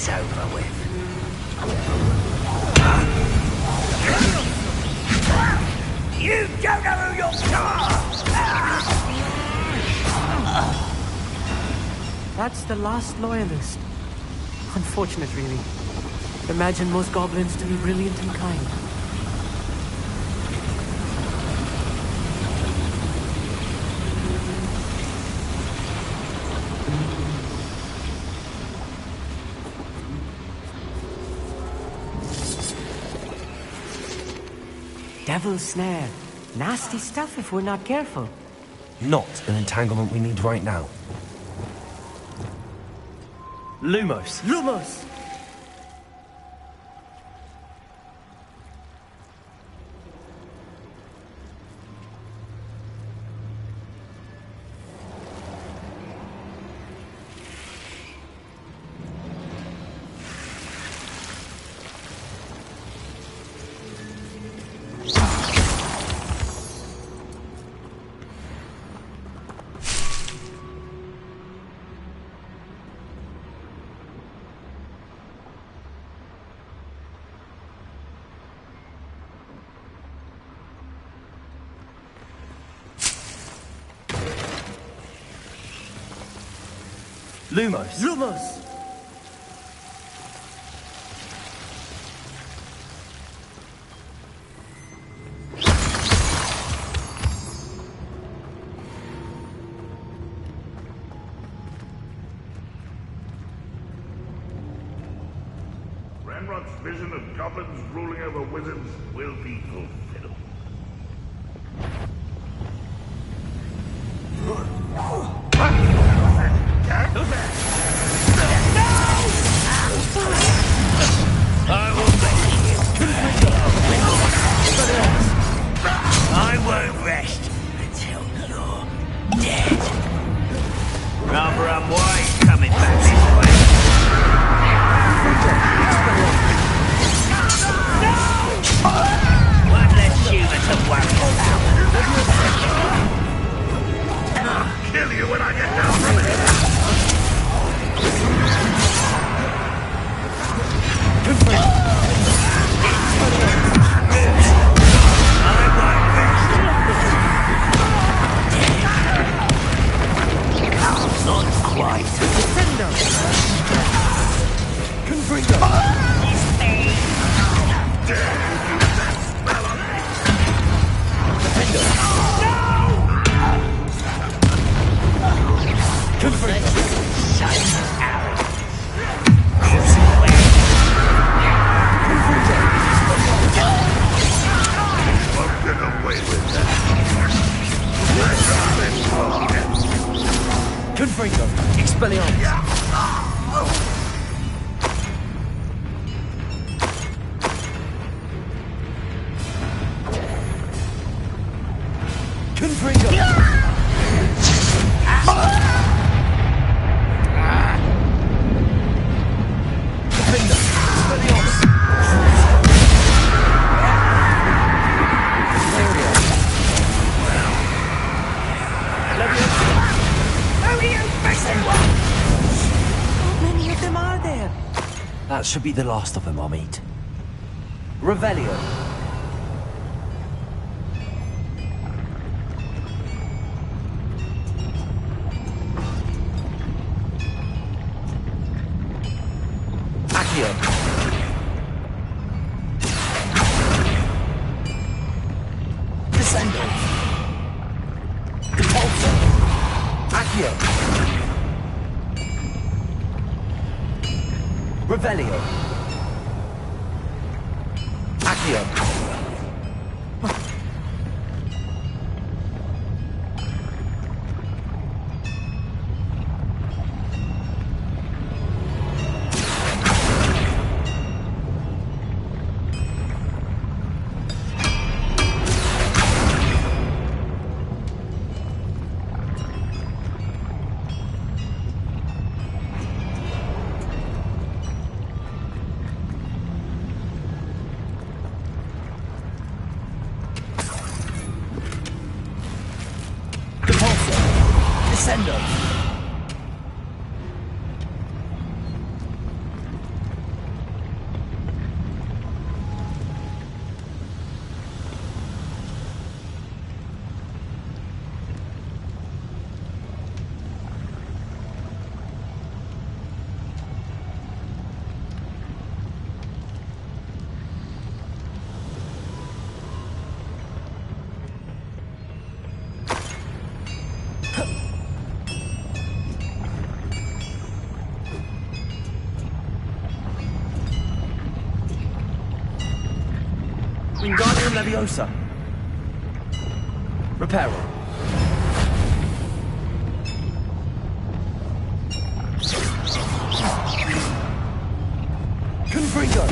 this over with. You don't know who you're... That's the last loyalist. Unfortunate, really. Imagine most goblins to be brilliant and kind. Devil's snare. Nasty stuff if we're not careful. Not an entanglement we need right now. Lumos! Lumos! Lumos! Lumos! Ranrock's vision of goblins ruling over wizards will be fulfilled. I won't rest until you're dead. Rather unwise coming back this way. One less human to worry about. I'll kill you when I get down from it. Not quite. Defender! Confringo! Defender! Confringo! Won't get away with that. Confringo! Expelliarmus! Confringo! Defender! Expelliarmus! How many of them are there? That should be the last of them I'll meet. Revelio. Accio. Descendo. Depulso. Accio. Revelio. Accio. Wingardium Leviosa. Reparo. Confringo.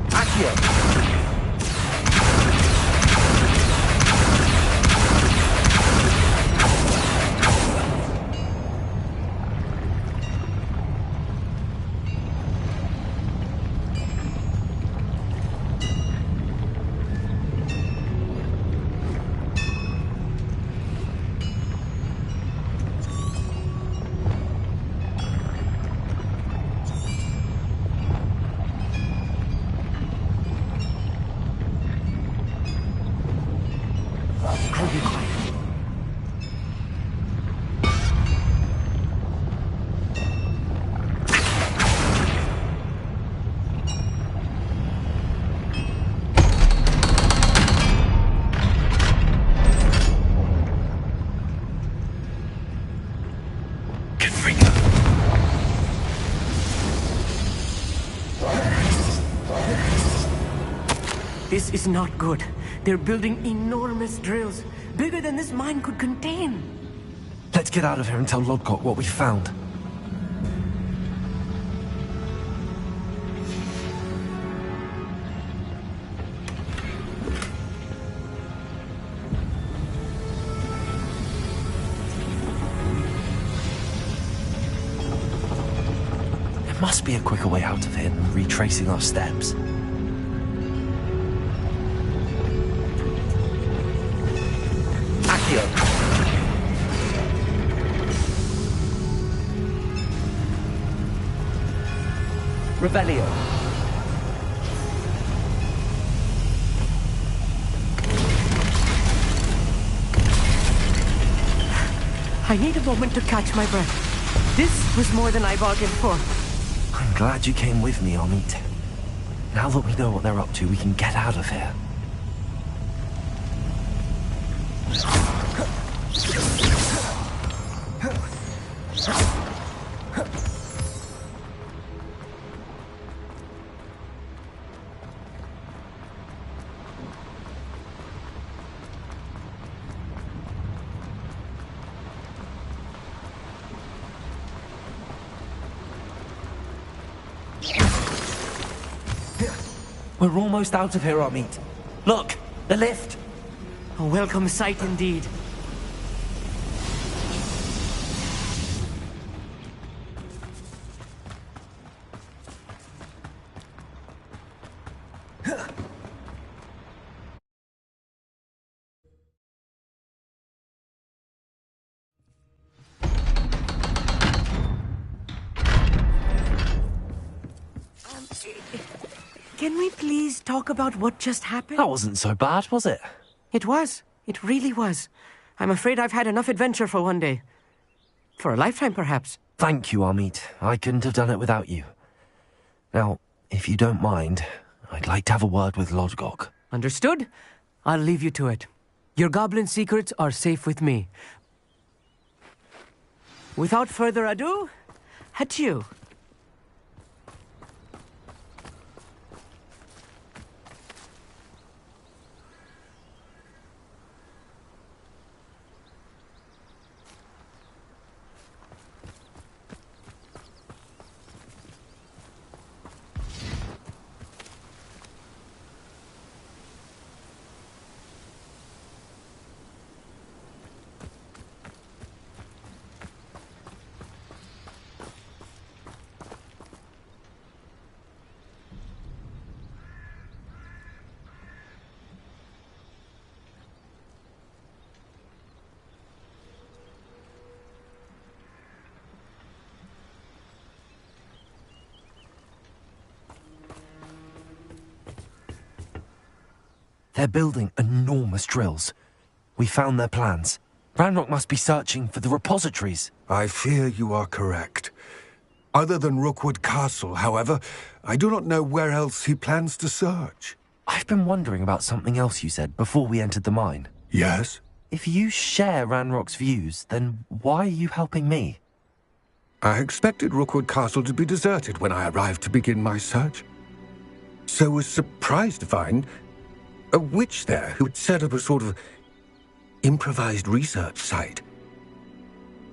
Accio. I'll be quiet. This is not good. They're building enormous drills, bigger than this mine could contain. Let's get out of here and tell Lodgok what we found. There must be a quicker way out of here than retracing our steps. Accio. Revelio. I need a moment to catch my breath. This was more than I bargained for. I'm glad you came with me, Amit. Now that we know what they're up to, we can get out of here. We're almost out of here, Amit. Look, the lift. A welcome sight indeed. Can we please talk about what just happened? That wasn't so bad, was it? It was. It really was. I'm afraid I've had enough adventure for one day. For a lifetime, perhaps. Thank you, Amit. I couldn't have done it without you. Now, if you don't mind, I'd like to have a word with Lodgok. Understood? I'll leave you to it. Your goblin secrets are safe with me. Without further ado, adieu. They're building enormous drills. We found their plans. Ranrock must be searching for the repositories. I fear you are correct. Other than Rookwood Castle, however, I do not know where else he plans to search. I've been wondering about something else you said before we entered the mine. Yes? If you share Ranrock's views, then why are you helping me? I expected Rookwood Castle to be deserted when I arrived to begin my search. So was surprised to find a witch there who had set up a sort of improvised research site.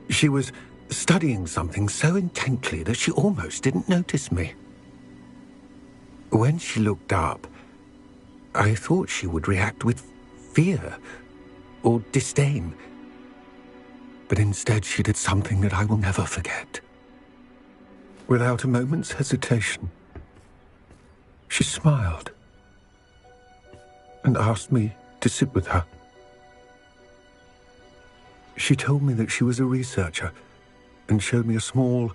She was studying something so intently that she almost didn't notice me. When she looked up, I thought she would react with fear or disdain. But instead she did something that I will never forget. Without a moment's hesitation, she smiled and asked me to sit with her. She told me that she was a researcher and showed me a small,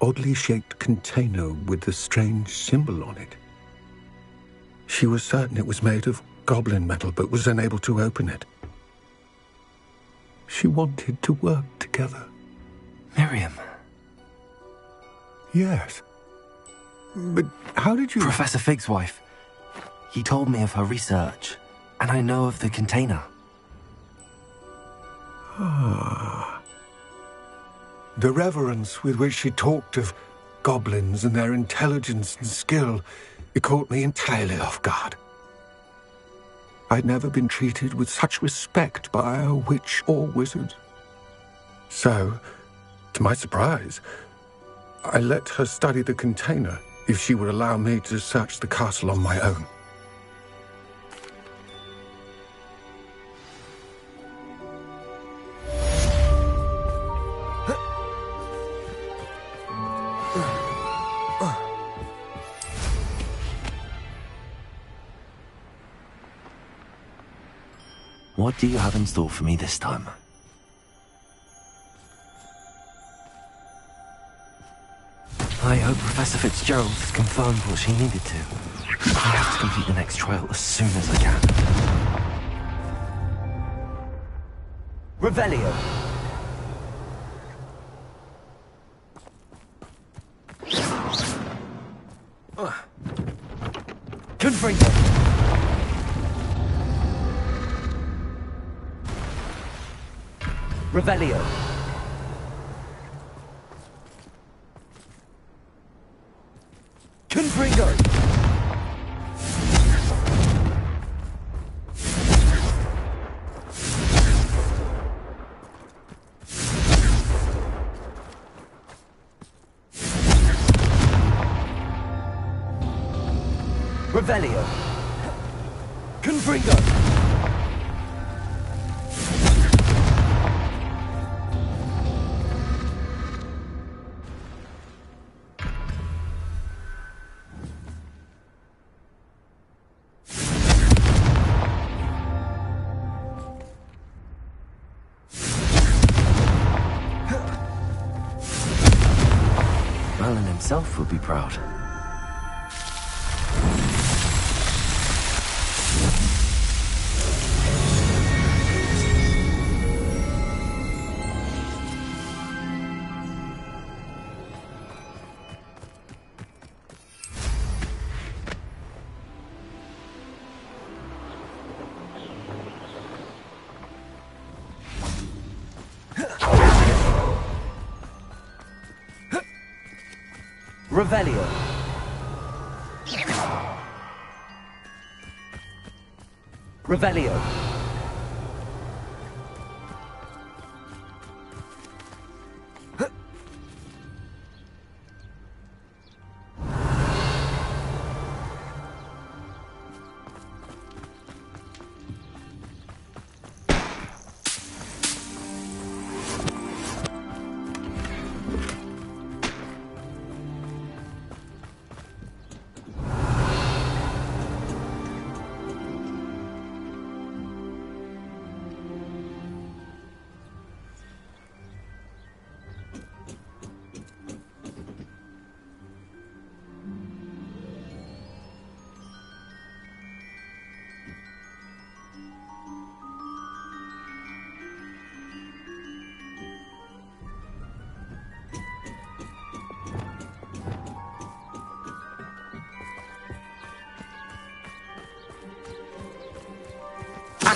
oddly shaped container with a strange symbol on it. She was certain it was made of goblin metal, but was unable to open it. She wanted to work together. Miriam. Yes. But how did you... Professor Fig's wife. He told me of her research, and I know of the container. Ah. The reverence with which she talked of goblins and their intelligence and skill, it caught me entirely off guard. I'd never been treated with such respect by a witch or wizard. So, to my surprise, I let her study the container if she would allow me to search the castle on my own. What do you have in store for me this time? I hope Professor Fitzgerald has confirmed what she needed to. I have to complete the next trial as soon as I can. Revelio. Confringo. Revelio. Confringo. Revelio. Confringo. Merlin himself would be proud. Revelio. Revelio.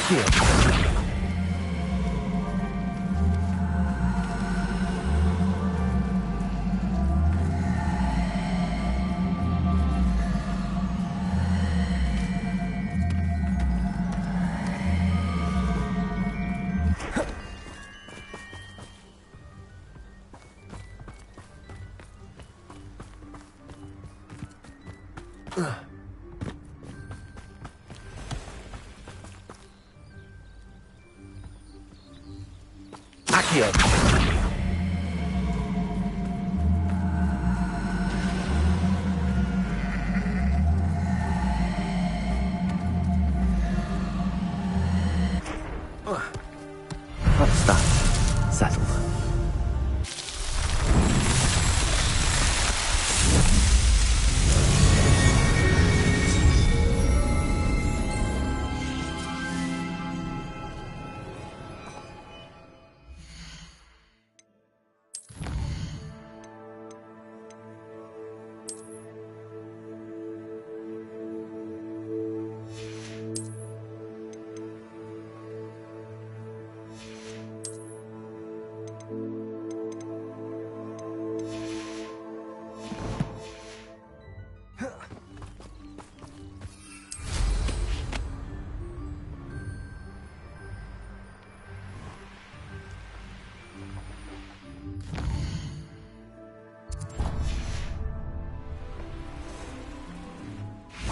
Accio. Accio! That's that. Settled.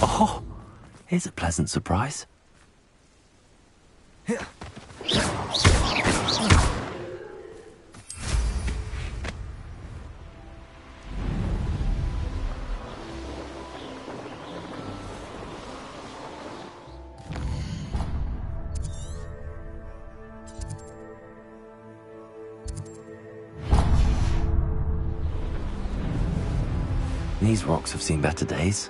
Oh, here's a pleasant surprise. These rocks have seen better days.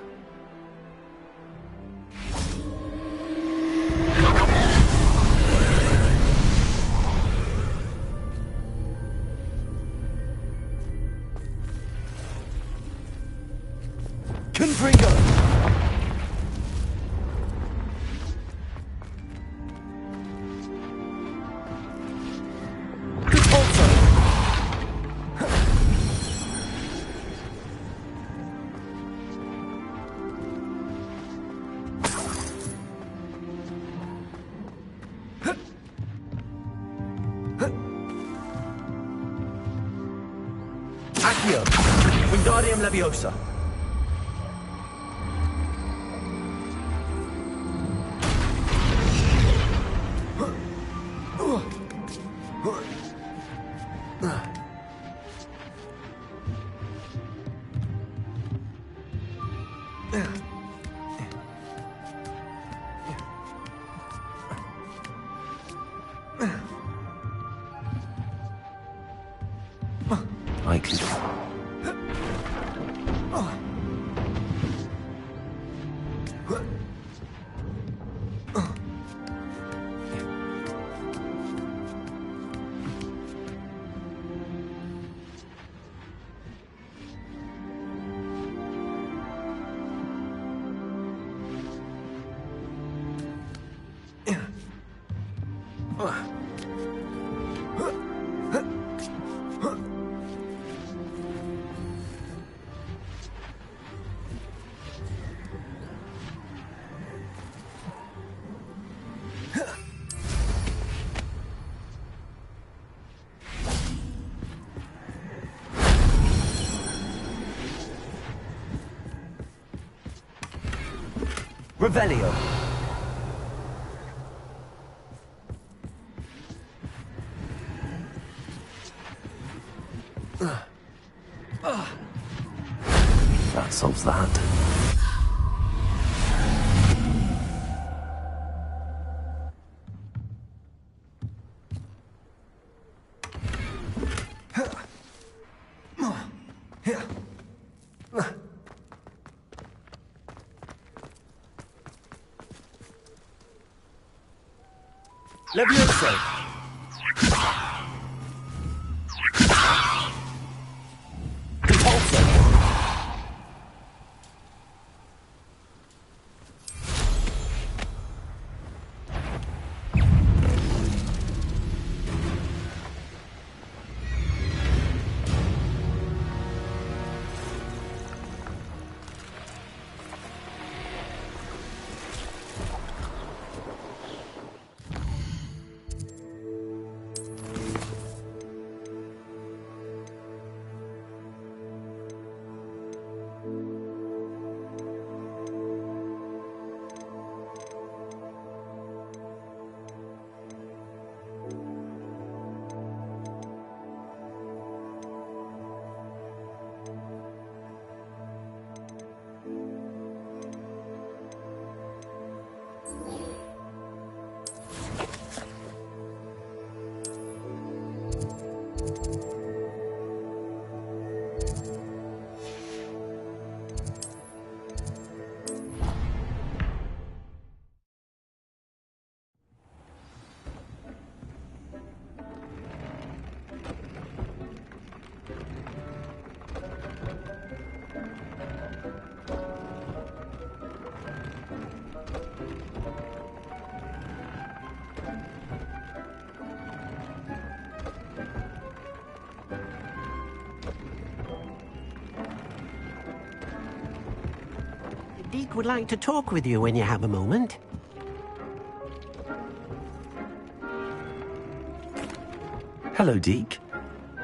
Confringo! Accio! Wingardium Leviosa! I can... Revelio. That solves that. Leviosa! Compulsor! Deke would like to talk with you when you have a moment. Hello, Deke.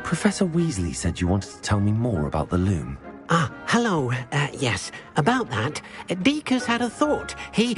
Professor Weasley said you wanted to tell me more about the loom. Ah, hello. Yes, about that. Deke has had a thought. He...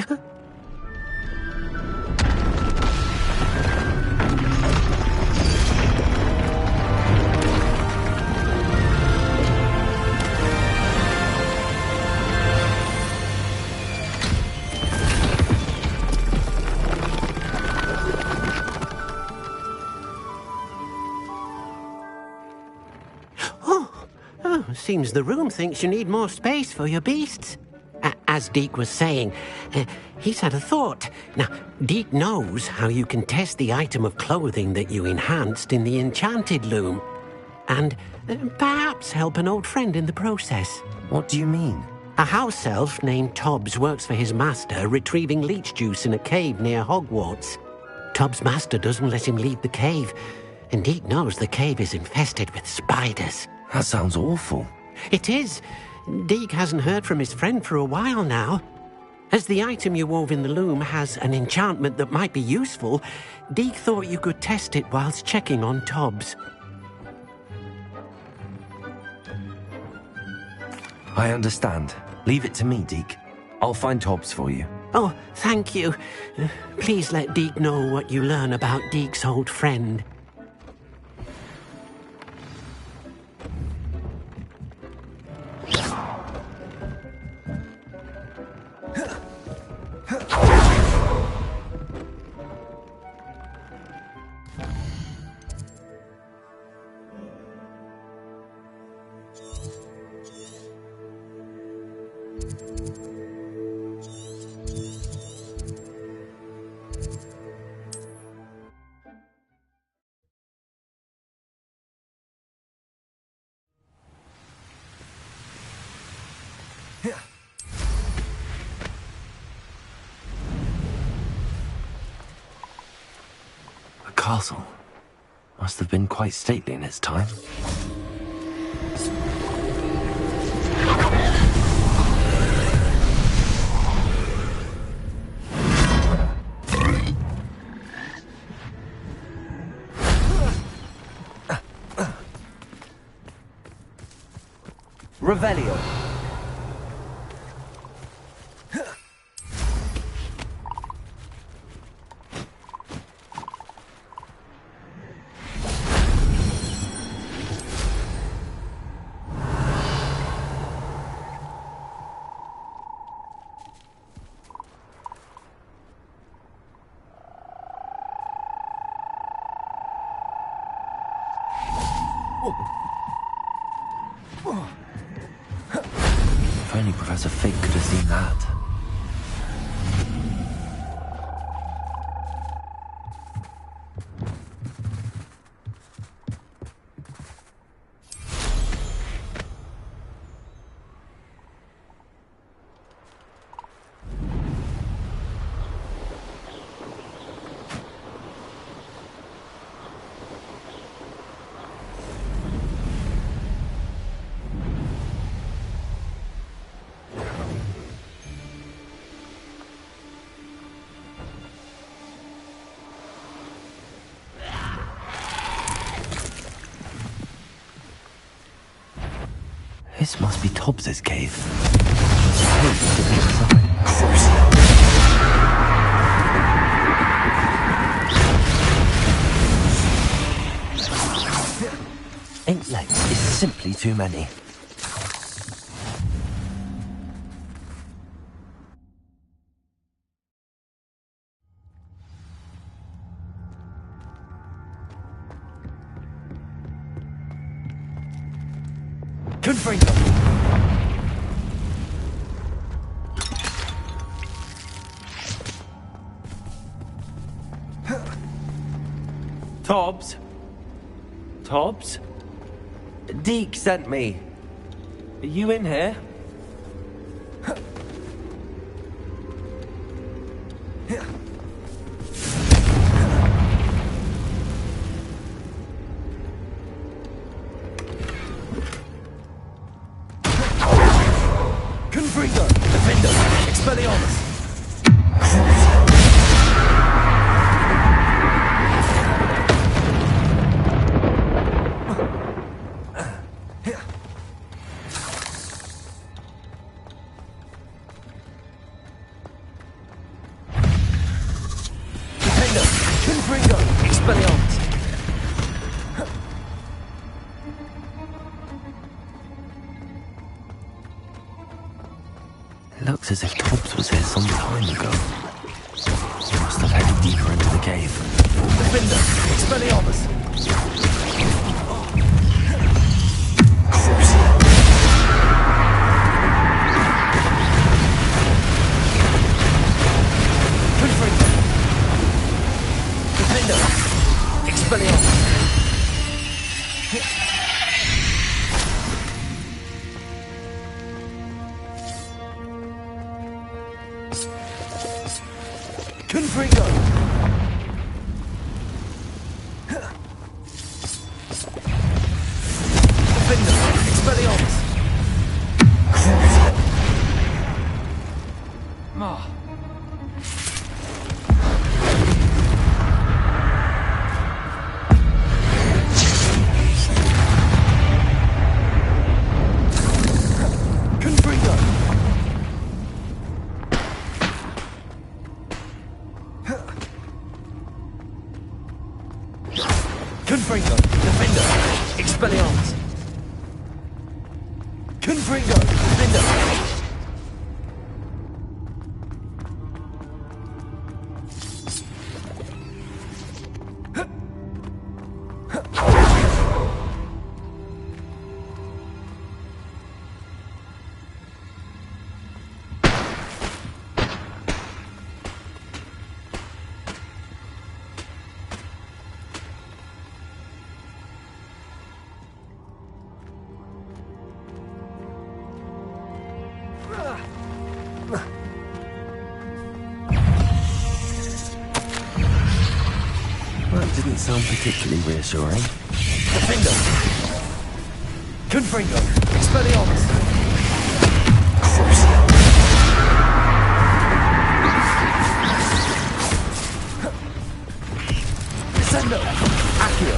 Seems the room thinks you need more space for your beasts. As Deke was saying, he's had a thought. Now, Deke knows how you can test the item of clothing that you enhanced in the enchanted loom. And perhaps help an old friend in the process. What do you mean? A house elf named Tobbs works for his master, retrieving leech juice in a cave near Hogwarts. Tobbs' master doesn't let him leave the cave, and Deke knows the cave is infested with spiders. That sounds awful. It is. Deke hasn't heard from his friend for a while now. As the item you wove in the loom has an enchantment that might be useful, Deke thought you could test it whilst checking on Tobbs. I understand. Leave it to me, Deke. I'll find Tobbs for you. Oh, thank you. Please let Deke know what you learn about Deke's old friend. The castle must have been quite stately in its time. Revelio. If only Professor Fig could have seen that. This must be Tobbs's cave. Eight legs is simply too many. Confringo! Tobbs? Tobbs? Deke sent me. Are you in here? Confringo! Defender! Expelliarmus! Defender! Confringo! Expelliarmus! Looks as if Tobbs was here some time ago. He must have headed deeper into the cave. Defender! Expelliarmus! Confringo! Defender! Expelliarmus! Confringo! Defender! Expelliarmus! Confringo! Confringo! Defender! Expelliarmus! Confringo! Defender! That didn't sound particularly reassuring. Defender! Confringo! Expelliarmus! Descendo! Accio!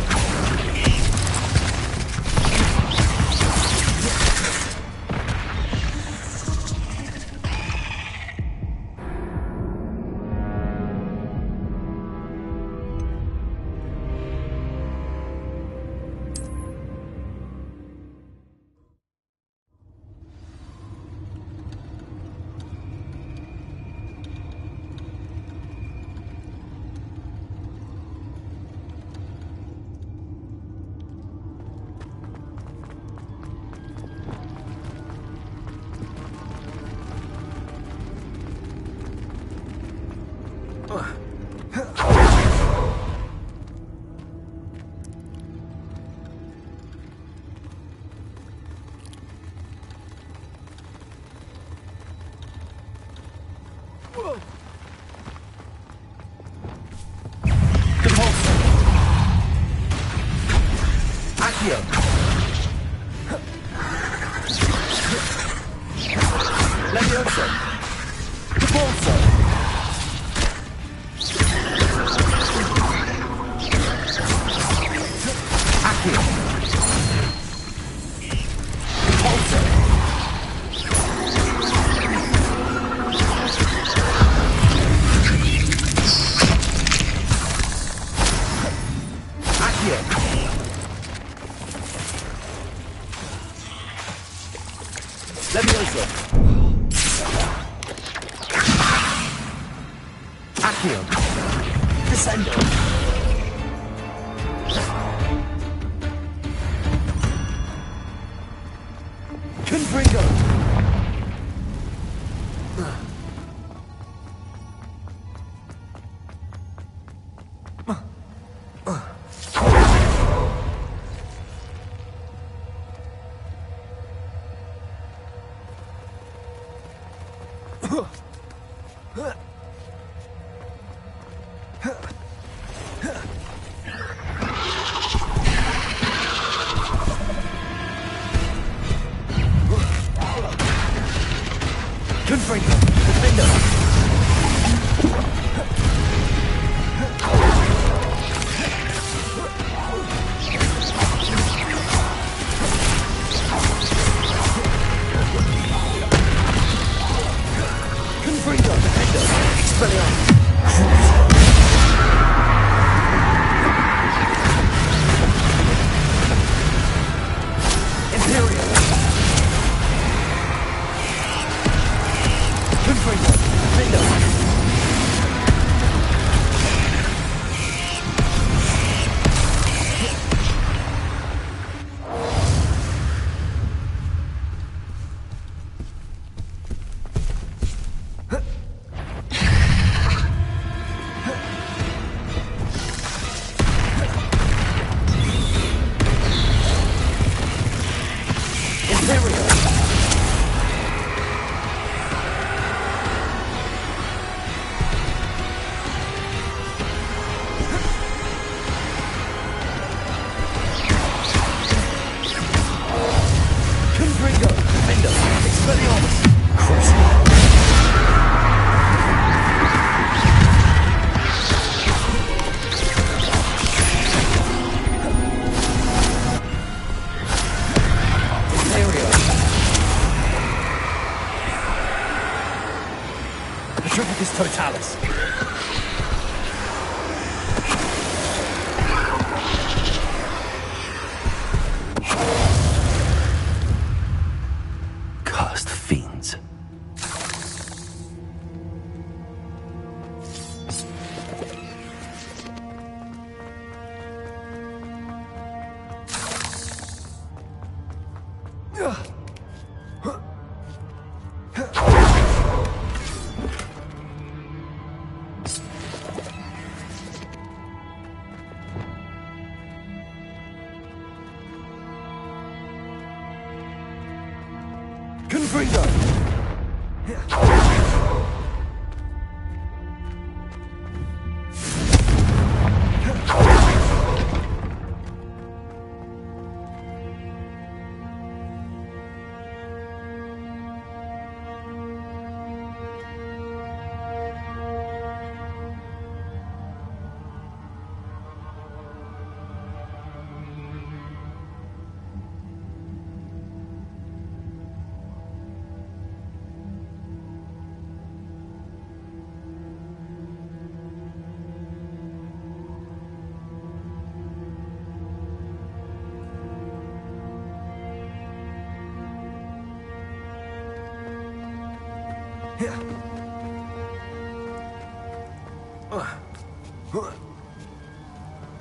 Accio! Levioso! Capolso! Accio! Capolso! Accio! Levioso! Accio! Descendo! Confringo! Confringo! Defender! Petrificus totalis. Cursed fiends. Confringo!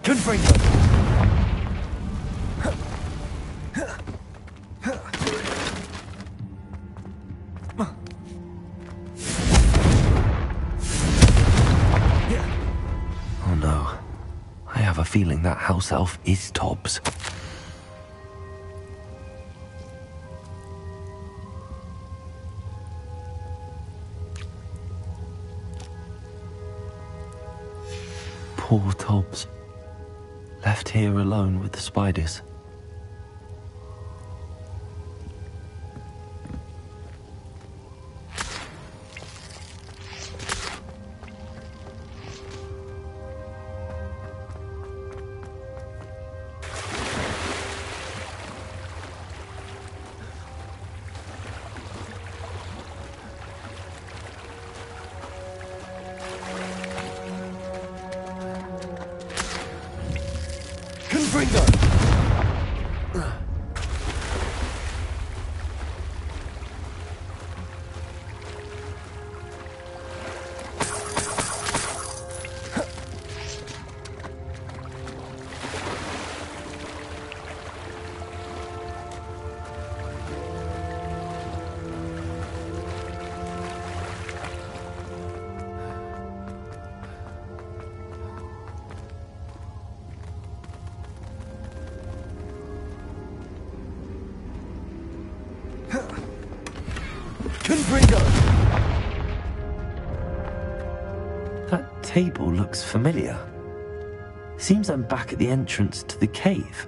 Confringo! Oh no. I have a feeling that house elf is Tobbs. Poor Tobbs. Left here alone with the spiders. Confringo! Confringo! That table looks familiar. Seems I'm back at the entrance to the cave.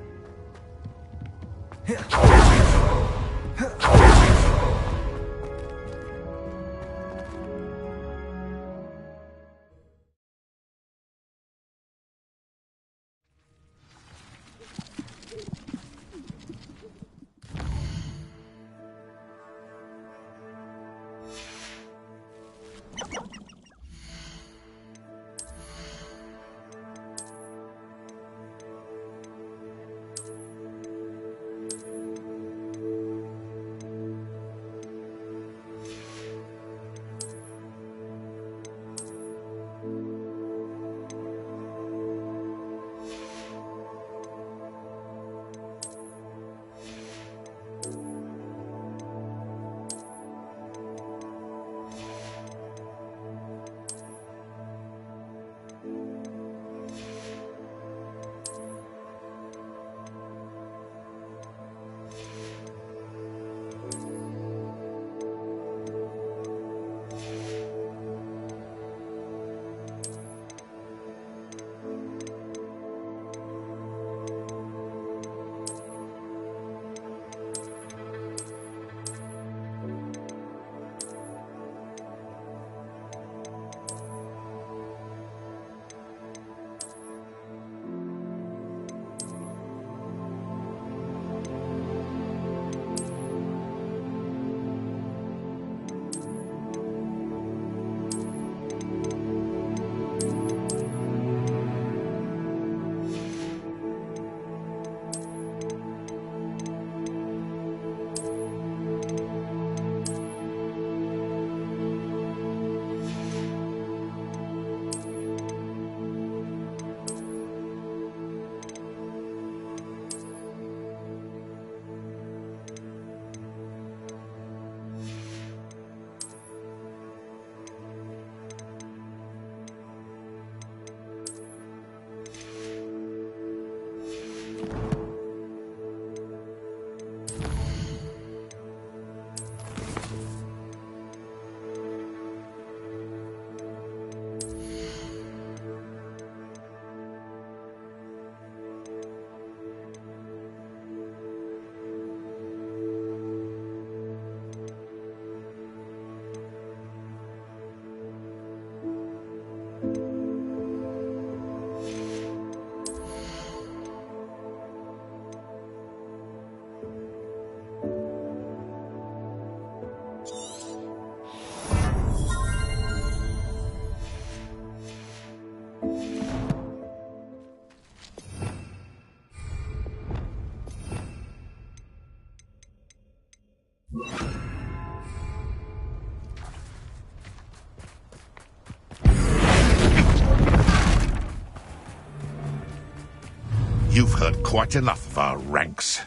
You've heard quite enough of our ranks.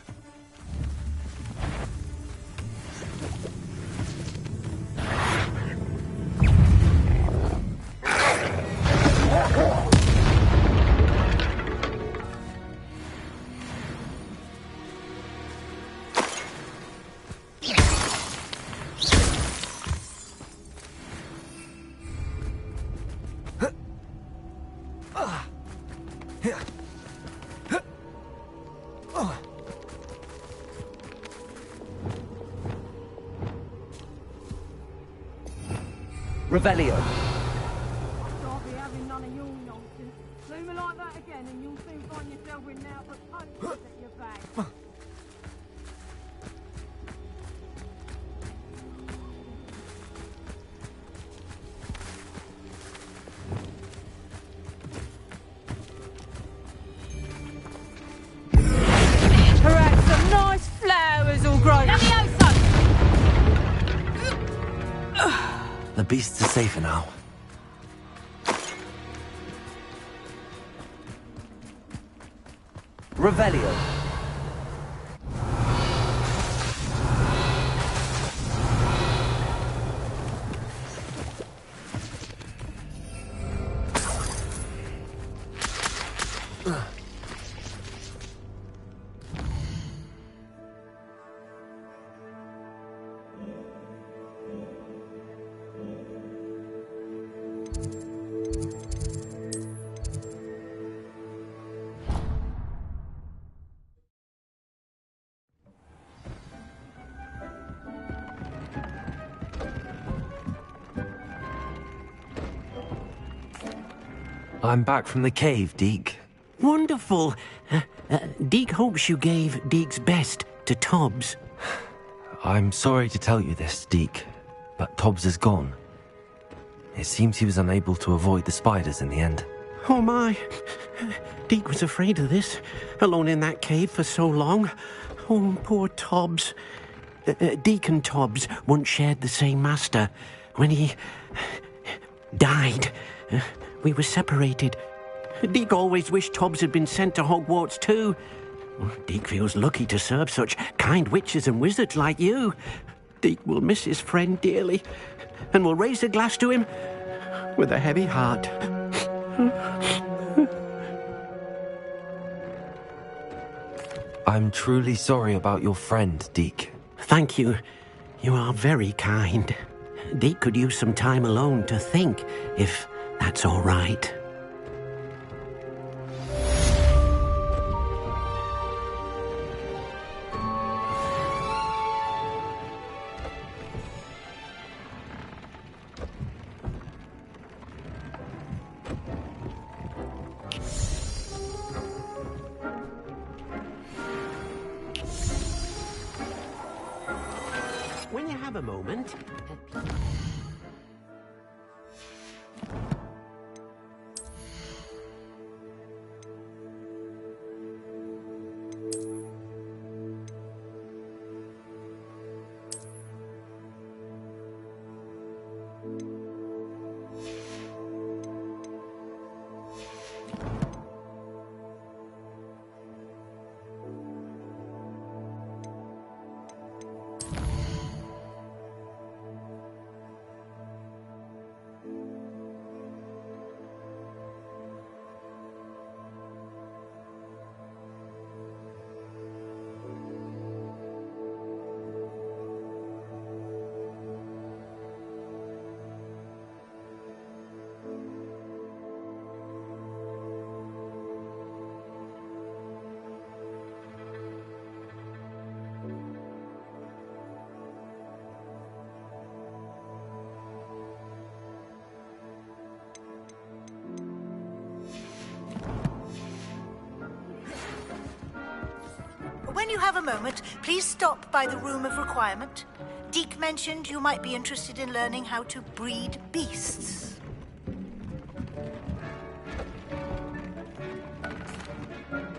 Revelio. I'll be having none of your nonsense. Do me like that again and you'll soon find yourself with now but punches at your back. Perhaps some nice flowers will grow. The beasts are safer now. Revelio. I'm back from the cave, Deke. Wonderful. Deke hopes you gave Deke's best to Tobbs. I'm sorry to tell you this, Deke, but Tobbs is gone. It seems he was unable to avoid the spiders in the end. Oh my. Deke was afraid of this, alone in that cave for so long. Oh, poor Tobbs. Deke and Tobbs once shared the same master. When he died, we were separated. Deke always wished Tobbs had been sent to Hogwarts too. Deke feels lucky to serve such kind witches and wizards like you. Deke will miss his friend dearly, and will raise a glass to him with a heavy heart. I'm truly sorry about your friend, Deke. Thank you. You are very kind. Deke could use some time alone to think, if that's all right. When you have a moment... When you have a moment, please stop by the Room of Requirement. Deke mentioned you might be interested in learning how to breed beasts.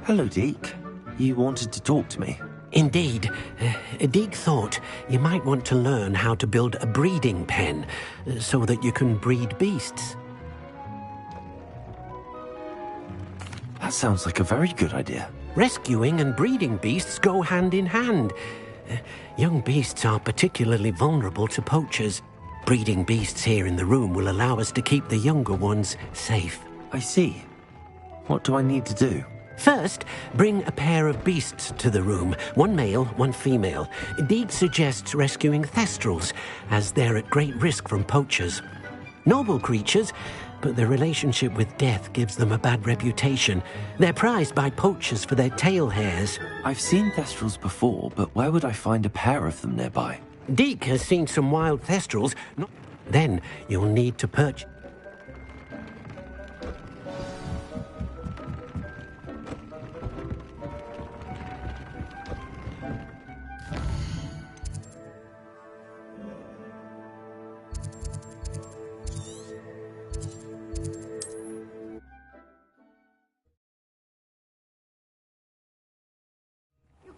Hello, Deke. You wanted to talk to me? Indeed. Deke thought you might want to learn how to build a breeding pen so that you can breed beasts. That sounds like a very good idea. Rescuing and breeding beasts go hand in hand. Young beasts are particularly vulnerable to poachers. Breeding beasts here in the room will allow us to keep the younger ones safe. I see. What do I need to do? First, bring a pair of beasts to the room. One male, one female. Deke suggests rescuing thestrals, as they're at great risk from poachers. Noble creatures, but their relationship with death gives them a bad reputation. They're prized by poachers for their tail hairs. I've seen thestrals before, but where would I find a pair of them nearby? Deke has seen some wild thestrals. Then you'll need to purchase...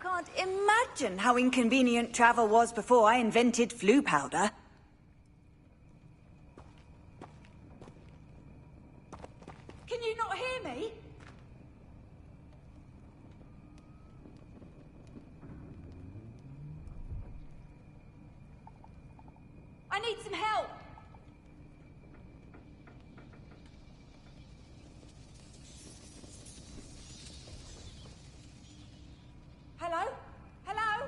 Can't imagine how inconvenient travel was before I invented flu powder. Can you not hear me? I need some help. Hello? Hello?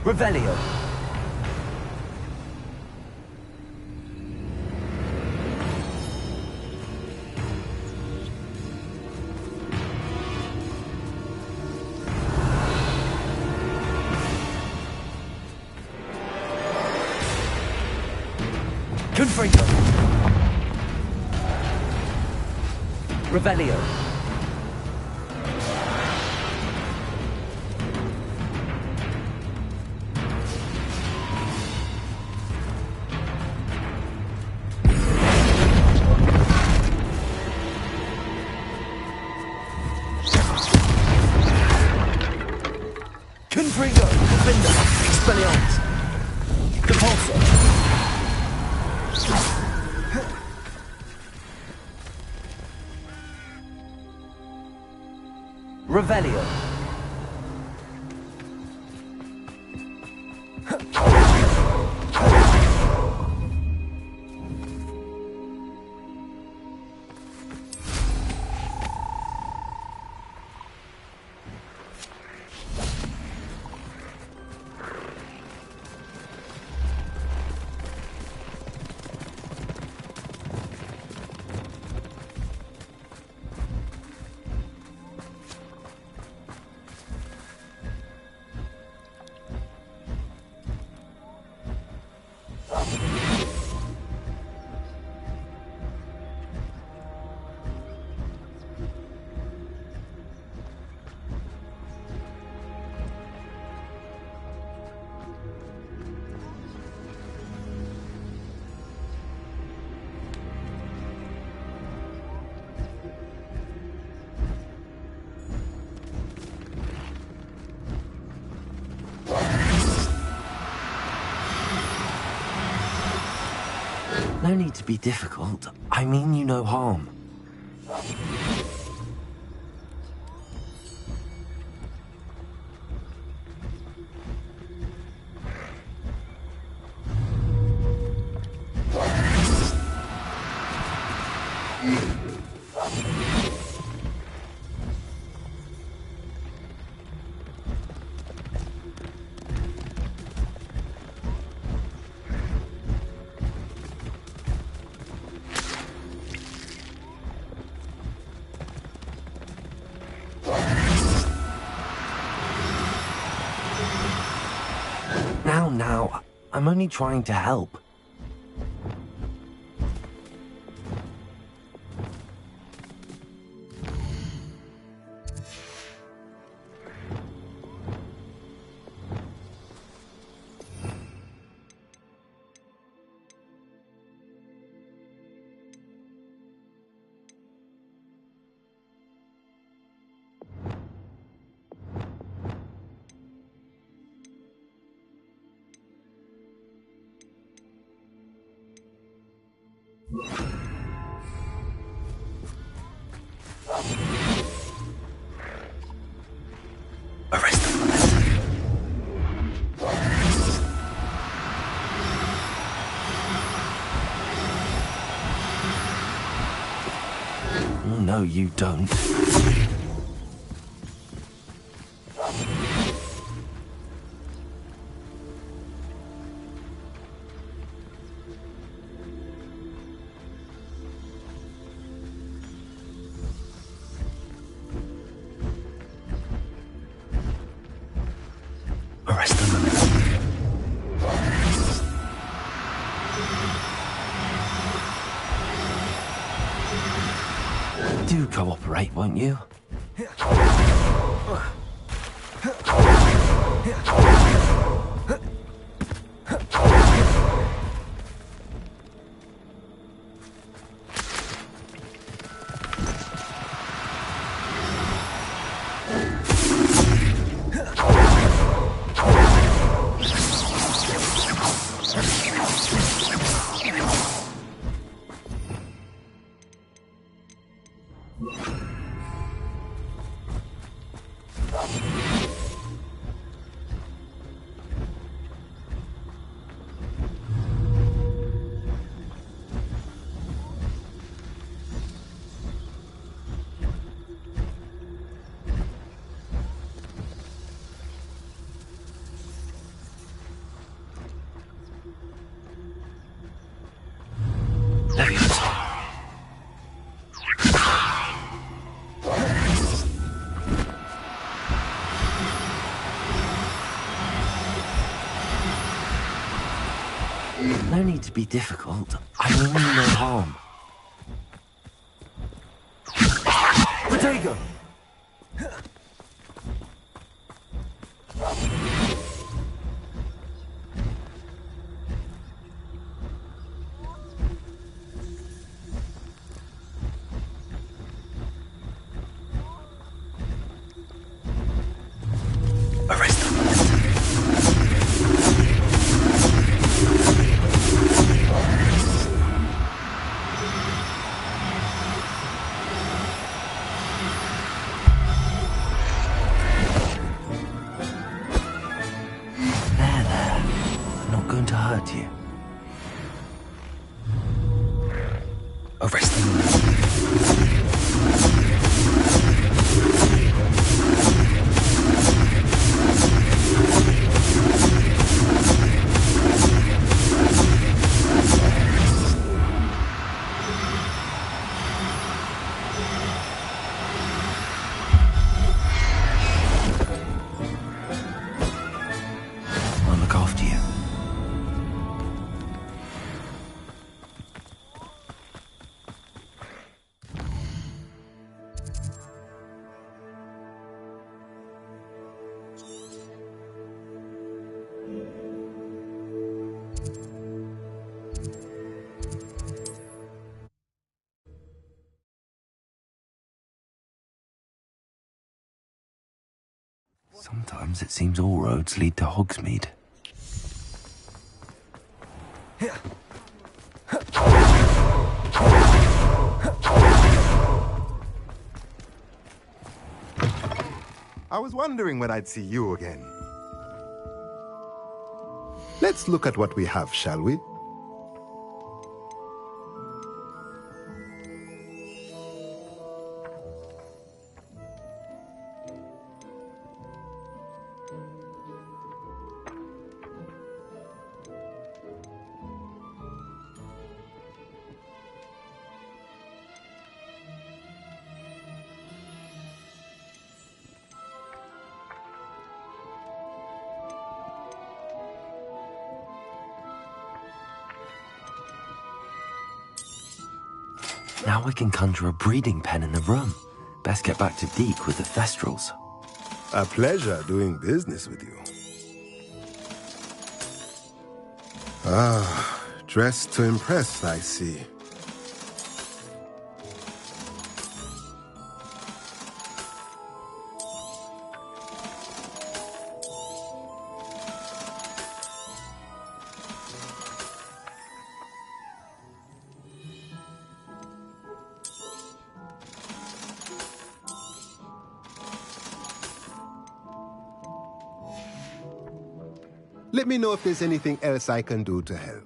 Revelio. Confringo. Revelio. Confringo. Defender. Expelliarmus. Depulso. Revelio. No need to be difficult. I mean you no harm. Now, I'm only trying to help. Arrest them. No, you don't. Arrest them. Do cooperate, won't you? Leviosa. No need to be difficult. I will mean no harm. Protego! Arrest them. There. I'm not going to hurt you. Arrest them. I'll look after you. Sometimes it seems all roads lead to Hogsmeade. I was wondering when I'd see you again. Let's look at what we have, shall we? Now we can conjure a breeding pen in the room. Best get back to Deke with the Thestrals. A pleasure doing business with you. Ah, dressed to impress, I see. Let me know if there's anything else I can do to help.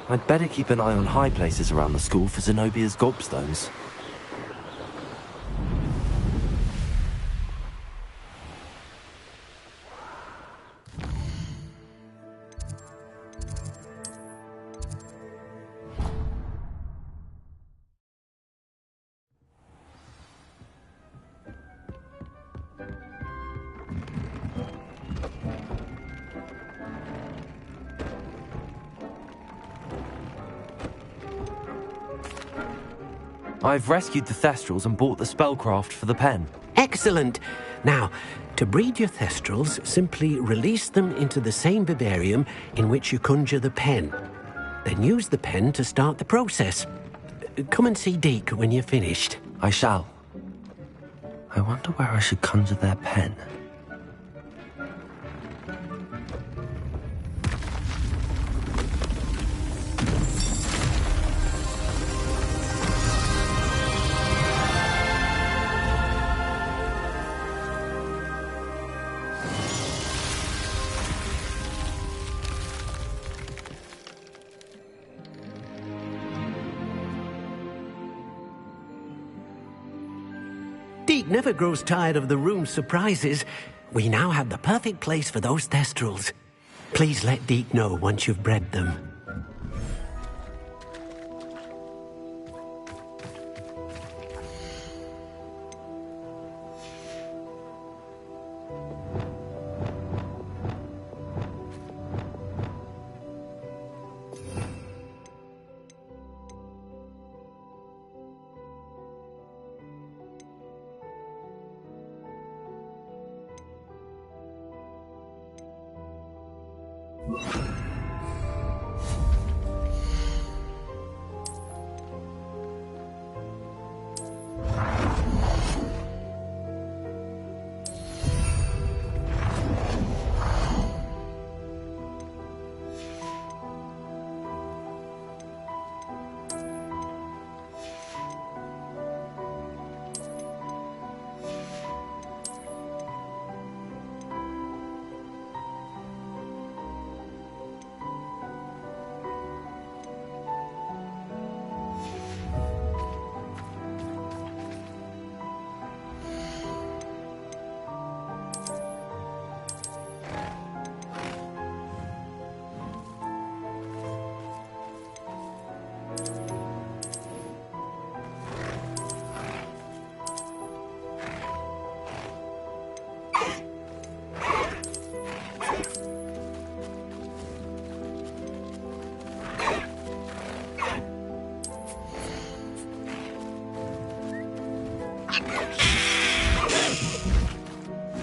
I'd better keep an eye on high places around the school for Zenobia's gobstones. I've rescued the Thestrals and bought the spellcraft for the pen. Excellent. Now, to breed your Thestrals, simply release them into the same vivarium in which you conjure the pen. Then use the pen to start the process. Come and see Deke when you're finished. I shall. I wonder where I should conjure their pen. Deke never grows tired of the room's surprises. We now have the perfect place for those thestrals. Please let Deke know once you've bred them.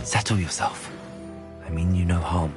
Settle yourself. I mean you no harm.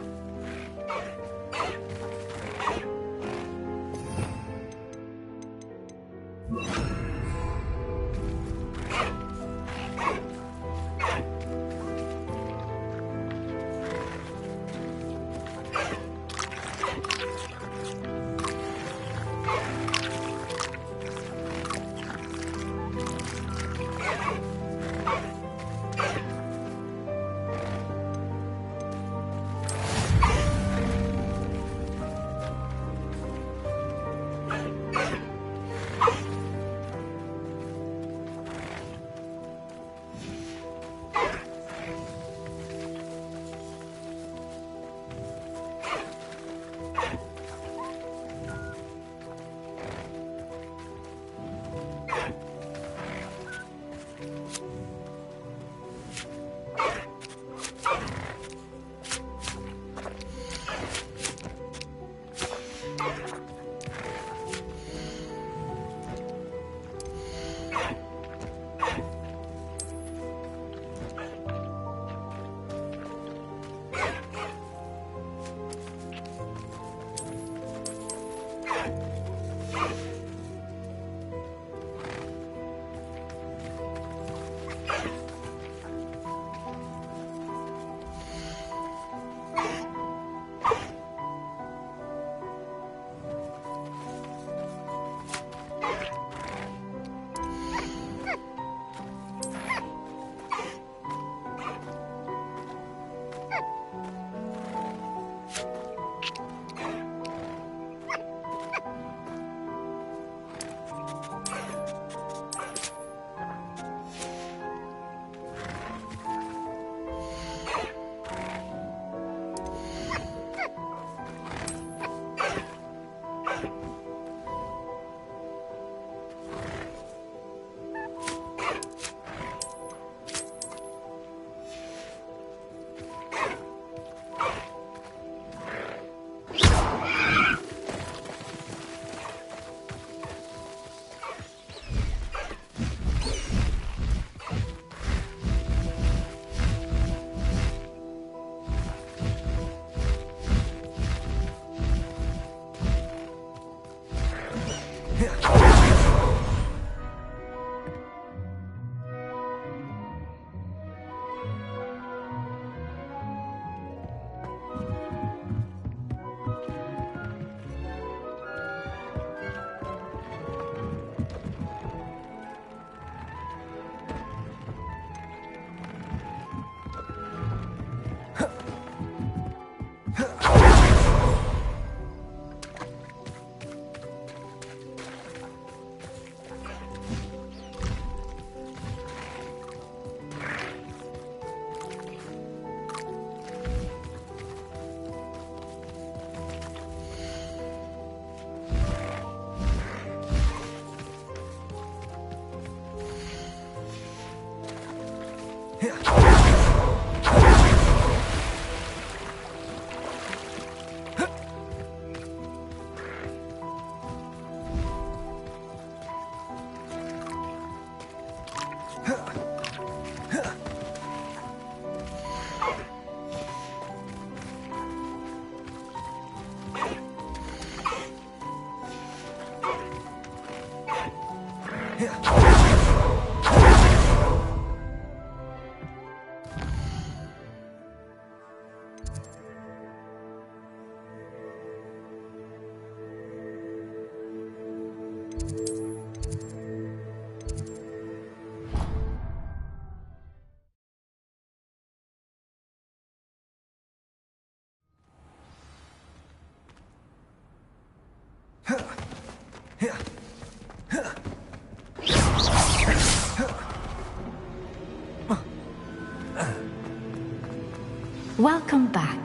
Welcome back.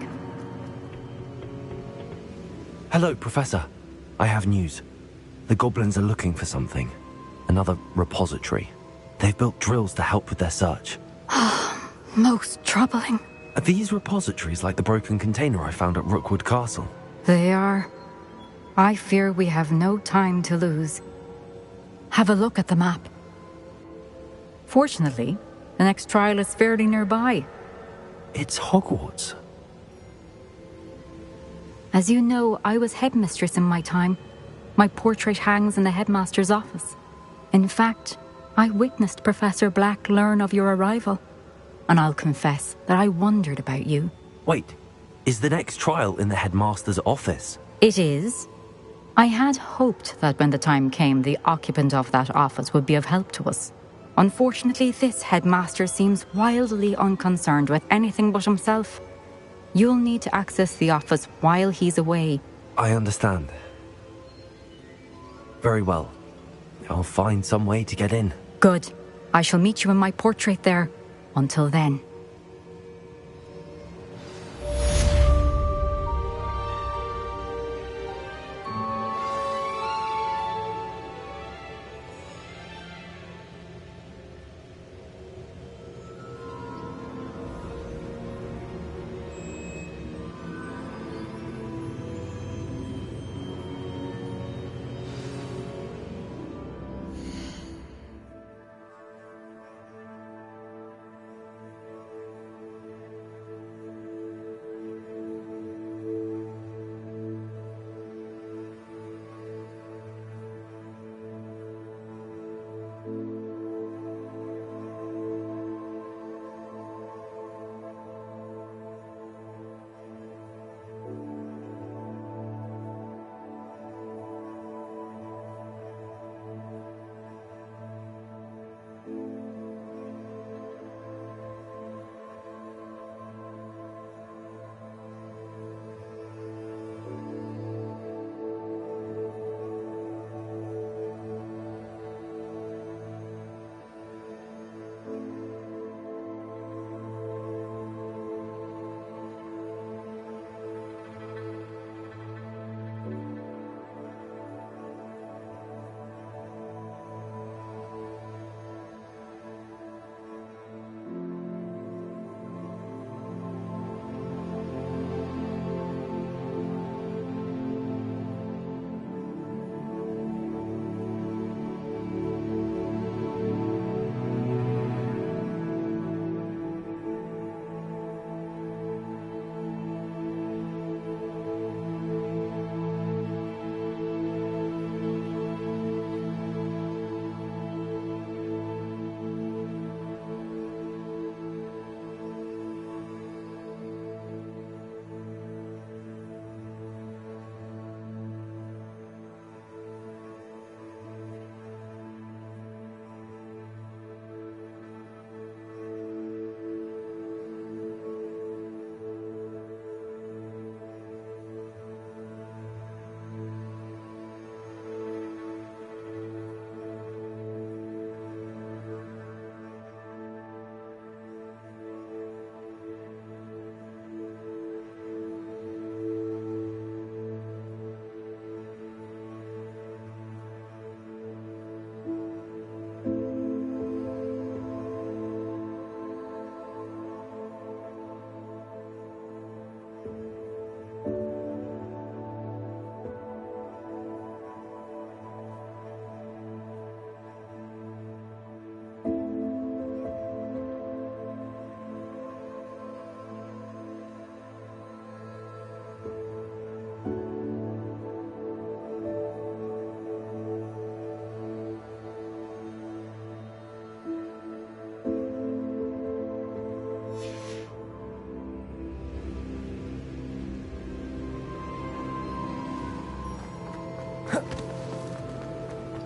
Hello, Professor. I have news. The goblins are looking for something. Another repository. They've built drills to help with their search. Most troubling. Are these repositories like the broken container I found at Rookwood Castle? They are. I fear we have no time to lose. Have a look at the map. Fortunately, the next trial is fairly nearby. It's Hogwarts. As you know, I was headmistress in my time. My portrait hangs in the headmaster's office. In fact, I witnessed Professor Black learn of your arrival. And I'll confess that I wondered about you. Wait, is the next trial in the headmaster's office? It is. I had hoped that when the time came, the occupant of that office would be of help to us. Unfortunately, this headmaster seems wildly unconcerned with anything but himself. You'll need to access the office while he's away. I understand. Very well. I'll find some way to get in. Good. I shall meet you in my portrait there. Until then.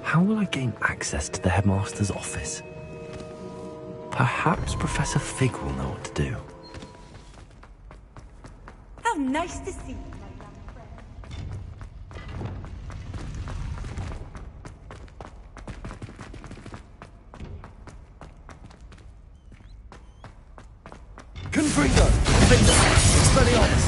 How will I gain access to the headmaster's office? Perhaps Professor Fig will know what to do. How nice to see you, my young friend. Confringo! Expelliarmus!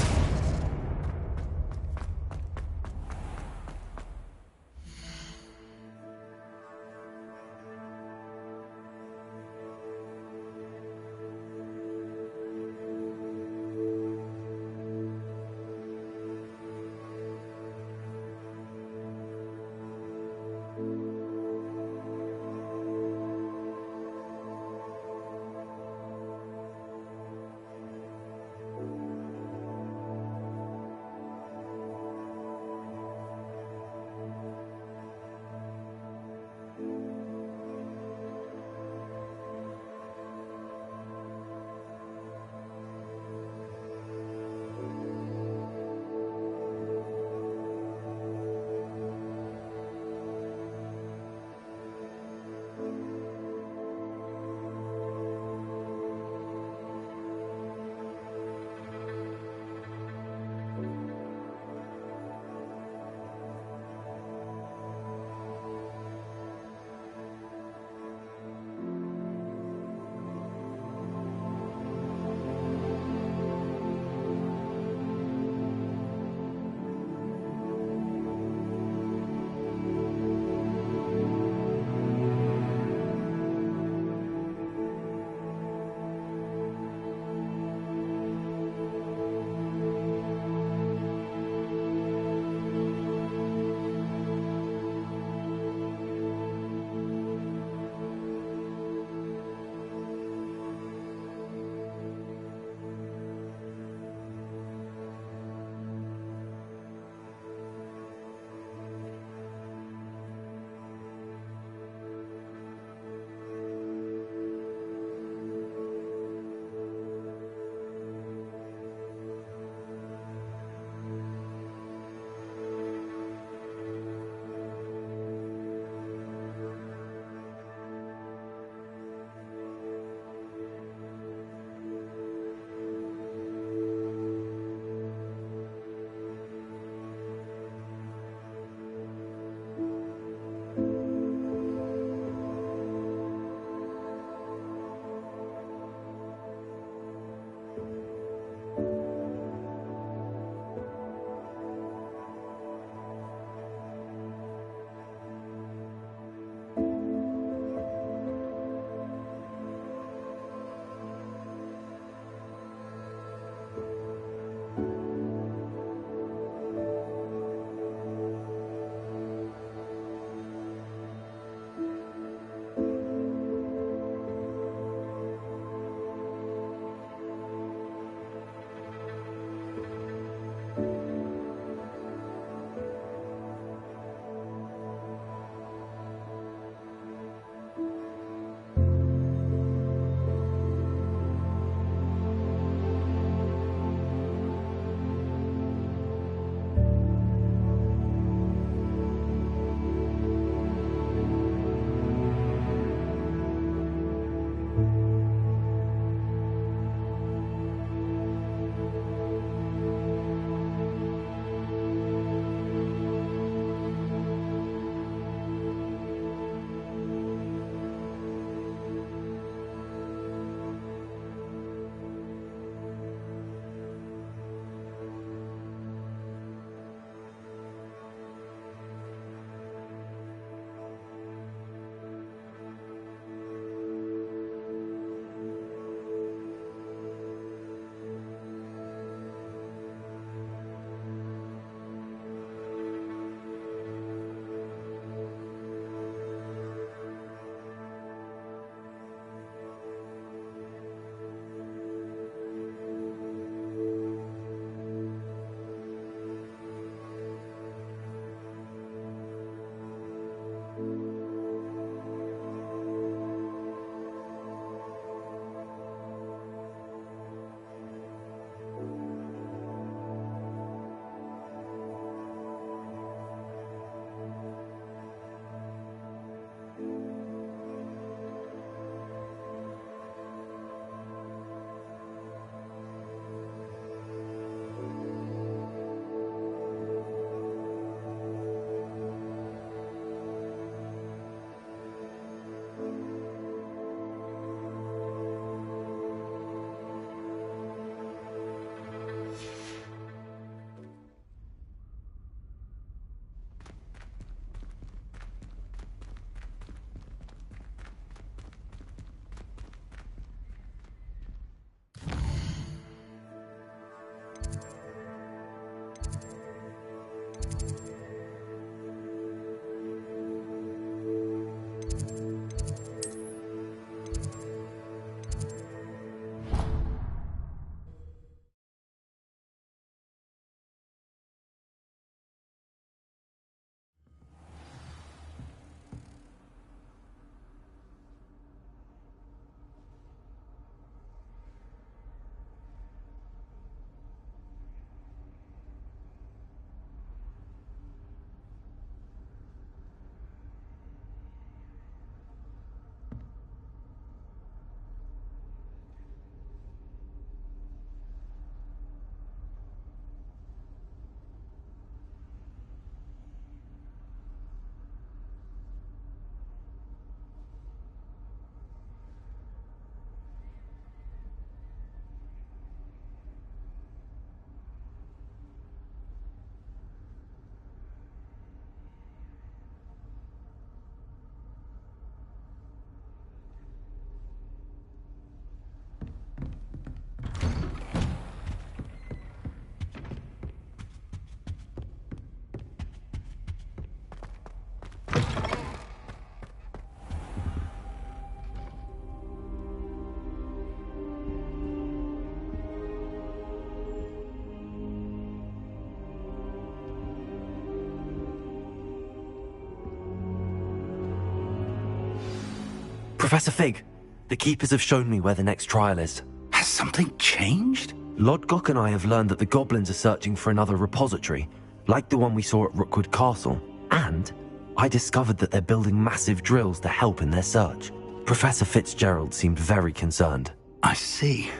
Professor Fig, the Keepers have shown me where the next trial is. Has something changed? Lodgok and I have learned that the goblins are searching for another repository, like the one we saw at Rookwood Castle. And I discovered that they're building massive drills to help in their search. Professor Fitzgerald seemed very concerned. I see.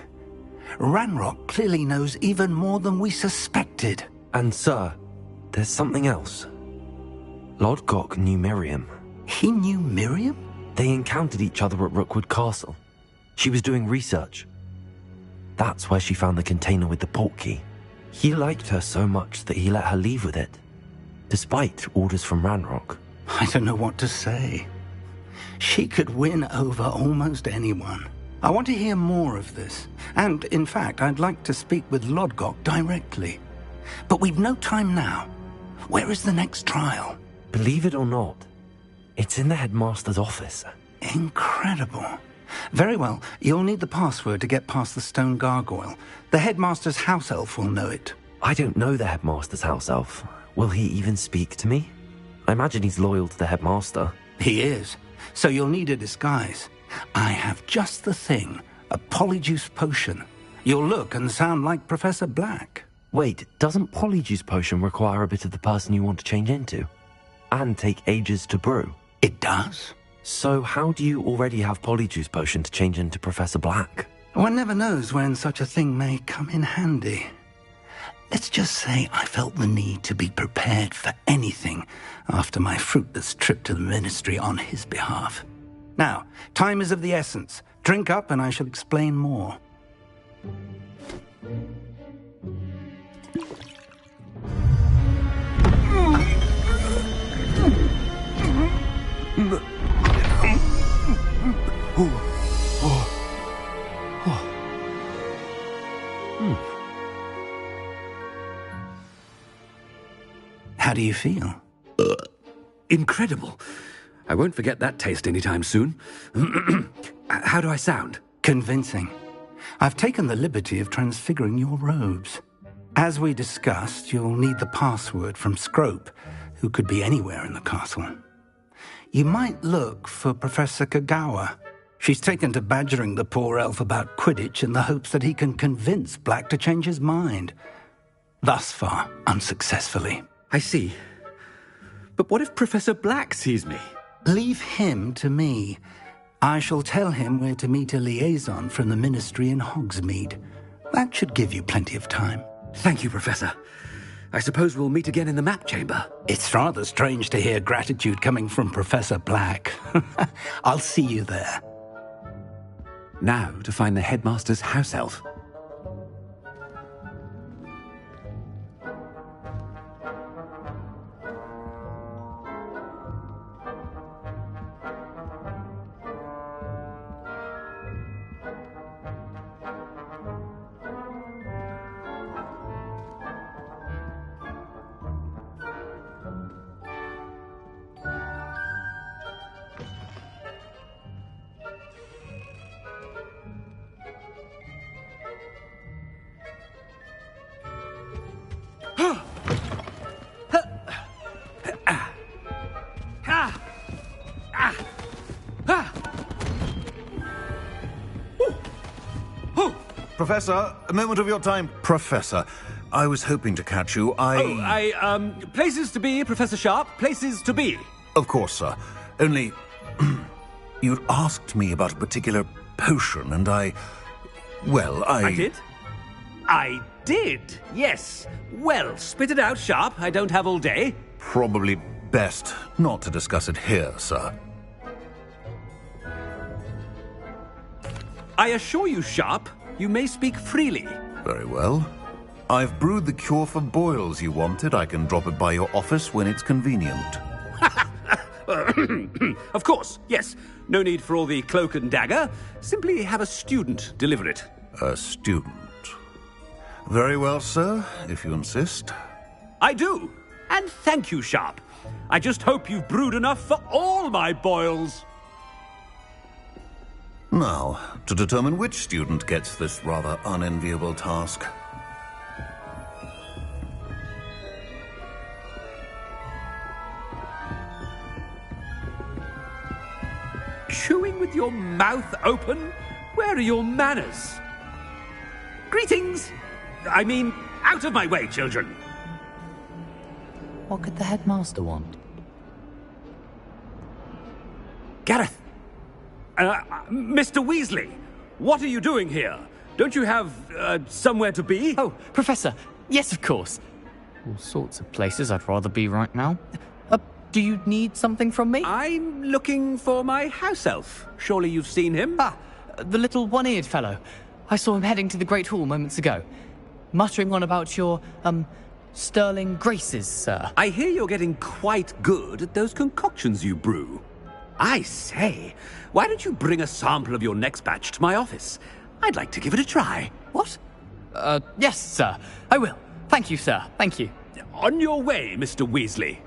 Ranrock clearly knows even more than we suspected. And sir, there's something else. Lodgok knew Miriam. He knew Miriam? They encountered each other at Rookwood Castle. She was doing research. That's where she found the container with the portkey. He liked her so much that he let her leave with it, despite orders from Ranrock. I don't know what to say. She could win over almost anyone. I want to hear more of this. And, in fact, I'd like to speak with Lodgok directly. But we've no time now. Where is the next trial? Believe it or not, it's in the headmaster's office. Incredible. Very well. You'll need the password to get past the stone gargoyle. The headmaster's house elf will know it. I don't know the headmaster's house elf. Will he even speak to me? I imagine he's loyal to the headmaster. He is. So you'll need a disguise. I have just the thing. A polyjuice potion. You'll look and sound like Professor Black. Wait, doesn't polyjuice potion require a bit of the person you want to change into? And take ages to brew? It does. So how do you already have polyjuice potion to change into Professor Black? One never knows when such a thing may come in handy. Let's just say I felt the need to be prepared for anything after my fruitless trip to the ministry on his behalf. Now, time is of the essence. Drink up and I shall explain more. How do you feel? Incredible. I won't forget that taste anytime soon. How do I sound? Convincing. I've taken the liberty of transfiguring your robes. As we discussed, you'll need the password from Scrope, who could be anywhere in the castle. You might look for Professor Kagawa. She's taken to badgering the poor elf about Quidditch in the hopes that he can convince Black to change his mind. Thus far, unsuccessfully. I see. But what if Professor Black sees me? Leave him to me. I shall tell him where to meet a liaison from the ministry in Hogsmeade. That should give you plenty of time. Thank you, Professor. I suppose we'll meet again in the map chamber. It's rather strange to hear gratitude coming from Professor Black. I'll see you there. Now to find the headmaster's house elf. Professor, a moment of your time. Professor, I was hoping to catch you. Places to be, Professor Sharp. Places to be. Of course, sir. Only, you'd asked me about a particular potion, and I did? I did, yes. Well, spit it out, Sharp. I don't have all day. Probably best not to discuss it here, sir. I assure you, Sharp, you may speak freely. Very well. I've brewed the cure for boils you wanted. I can drop it by your office when it's convenient. Of course, yes. No need for all the cloak and dagger. Simply have a student deliver it. A student. Very well, sir, if you insist. I do. And thank you, Sharp. I just hope you've brewed enough for all my boils. Now, to determine which student gets this rather unenviable task. chewing with your mouth open? Where are your manners? Greetings! I mean, out of my way, children! What could the headmaster want? Gareth! Mr. Weasley, what are you doing here? Don't you have, somewhere to be? Oh, Professor, yes, of course. All sorts of places I'd rather be right now. Do you need something from me? I'm looking for my house elf. Surely you've seen him? Ah, the little one-eared fellow. I saw him heading to the Great Hall moments ago, muttering on about your, sterling graces, sir. I hear you're getting quite good at those concoctions you brew. I say, why don't you bring a sample of your next batch to my office? I'd like to give it a try. What? Yes, sir. I will. Thank you, sir. Thank you. On your way, Mr. Weasley.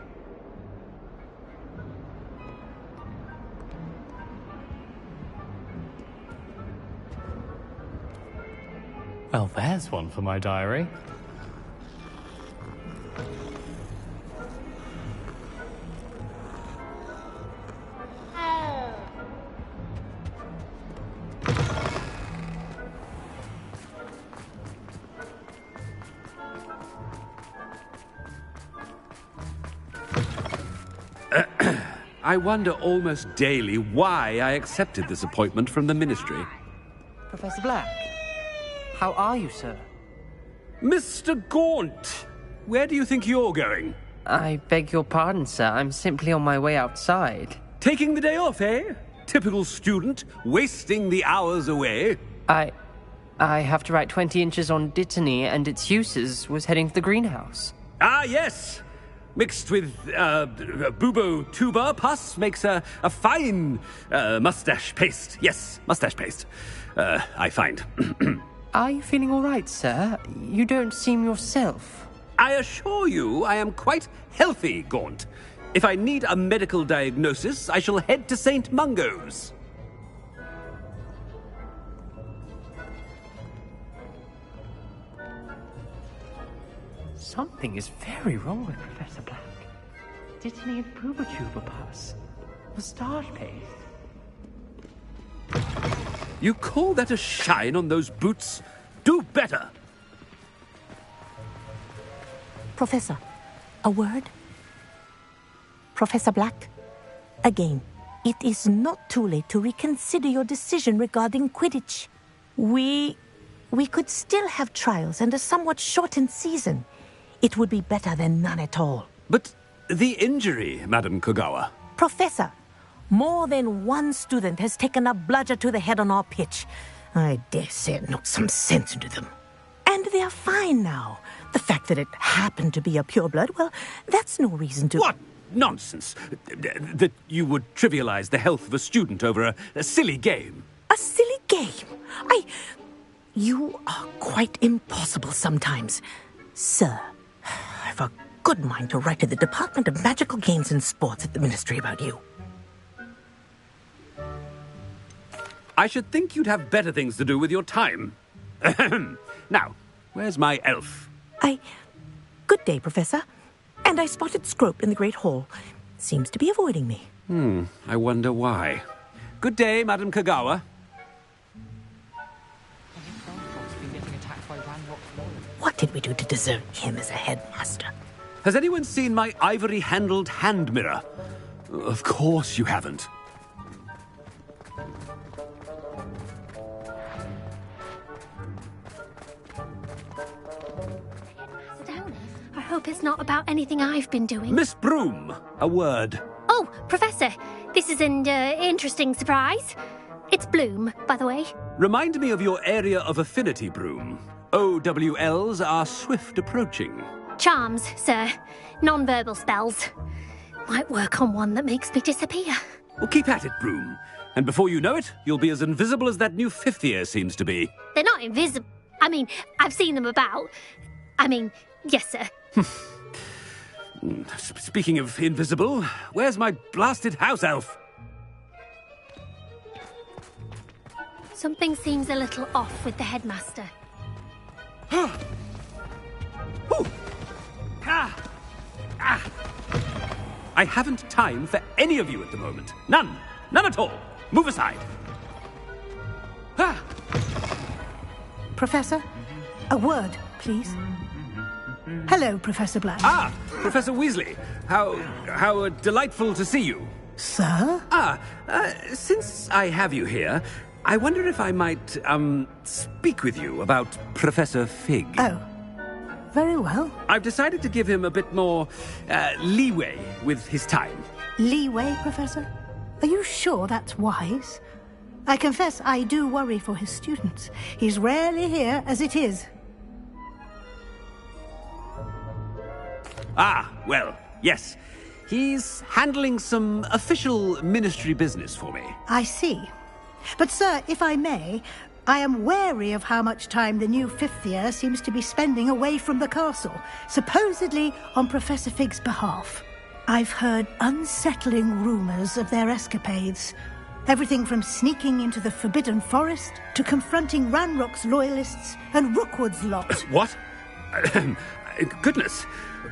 Well, there's one for my diary. I wonder almost daily why I accepted this appointment from the Ministry. Professor Black, how are you, sir? Mr. Gaunt, where do you think you're going? I beg your pardon, sir. I'm simply on my way outside. Taking the day off, eh? Typical student, wasting the hours away. I have to write 20 inches on Dittany and its uses. Was heading to the greenhouse. Ah, yes! Mixed with, bubo tuber pus makes a fine, mustache paste. Yes, mustache paste. I find. Are you feeling all right, sir? You don't seem yourself. I assure you I am quite healthy, Gaunt. If I need a medical diagnosis, I shall head to St. Mungo's. Something is very wrong with Professor Black. Dittany and Pubertuber pus. Moustache paste. You call that a shine on those boots? Do better! Professor, a word? Professor Black, again, it is not too late to reconsider your decision regarding Quidditch. We could still have trials and a somewhat shortened season. It would be better than none at all. But the injury, Madam Kogawa. Professor, more than one student has taken a bludger to the head on our pitch. I dare say it knocked some sense into them. And they are fine now. The fact that it happened to be a pureblood, well, that's no reason to... What nonsense! That you would trivialize the health of a student over a silly game. A silly game? You are quite impossible sometimes. Sir, I've a good mind to write to the Department of Magical Games and Sports at the Ministry about you. I should think you'd have better things to do with your time. Now, where's my elf? Good day, Professor. And I spotted Scrope in the Great Hall. Seems to be avoiding me. I wonder why. Good day, Madam Kogawa. What did we do to deserve him as a headmaster? Has anyone seen my ivory-handled hand mirror? Of course you haven't. I hope it's not about anything I've been doing. Miss Broom, a word. Oh, Professor, this is an interesting surprise. It's Bloom, by the way. Remind me of your area of affinity, Broom. OWLs are swift approaching. Charms, sir. Non-verbal spells. Might work on one that makes me disappear. Well, keep at it, Broom. And before you know it, you'll be as invisible as that new fifth year seems to be. They're not invisible. I mean, I've seen them about. Yes, sir. Speaking of invisible, where's my blasted house elf? Something seems a little off with the headmaster. I haven't time for any of you at the moment. None. None at all. Move aside. Ah! Professor, a word, please. Hello, Professor Black. Ah, Professor Weasley. How delightful to see you. Sir? Since I have you here, I wonder if I might, speak with you about Professor Fig. Oh, very well. I've decided to give him a bit more, leeway with his time. Leeway, Professor? Are you sure that's wise? I confess I do worry for his students. He's rarely here as it is. Ah, well, yes. He's handling some official ministry business for me. I see. But, sir, if I may, I am wary of how much time the new fifth year seems to be spending away from the castle, supposedly on Professor Fig's behalf. I've heard unsettling rumours of their escapades. Everything from sneaking into the Forbidden Forest to confronting Ranrock's loyalists and Rookwood's lot. What? Goodness.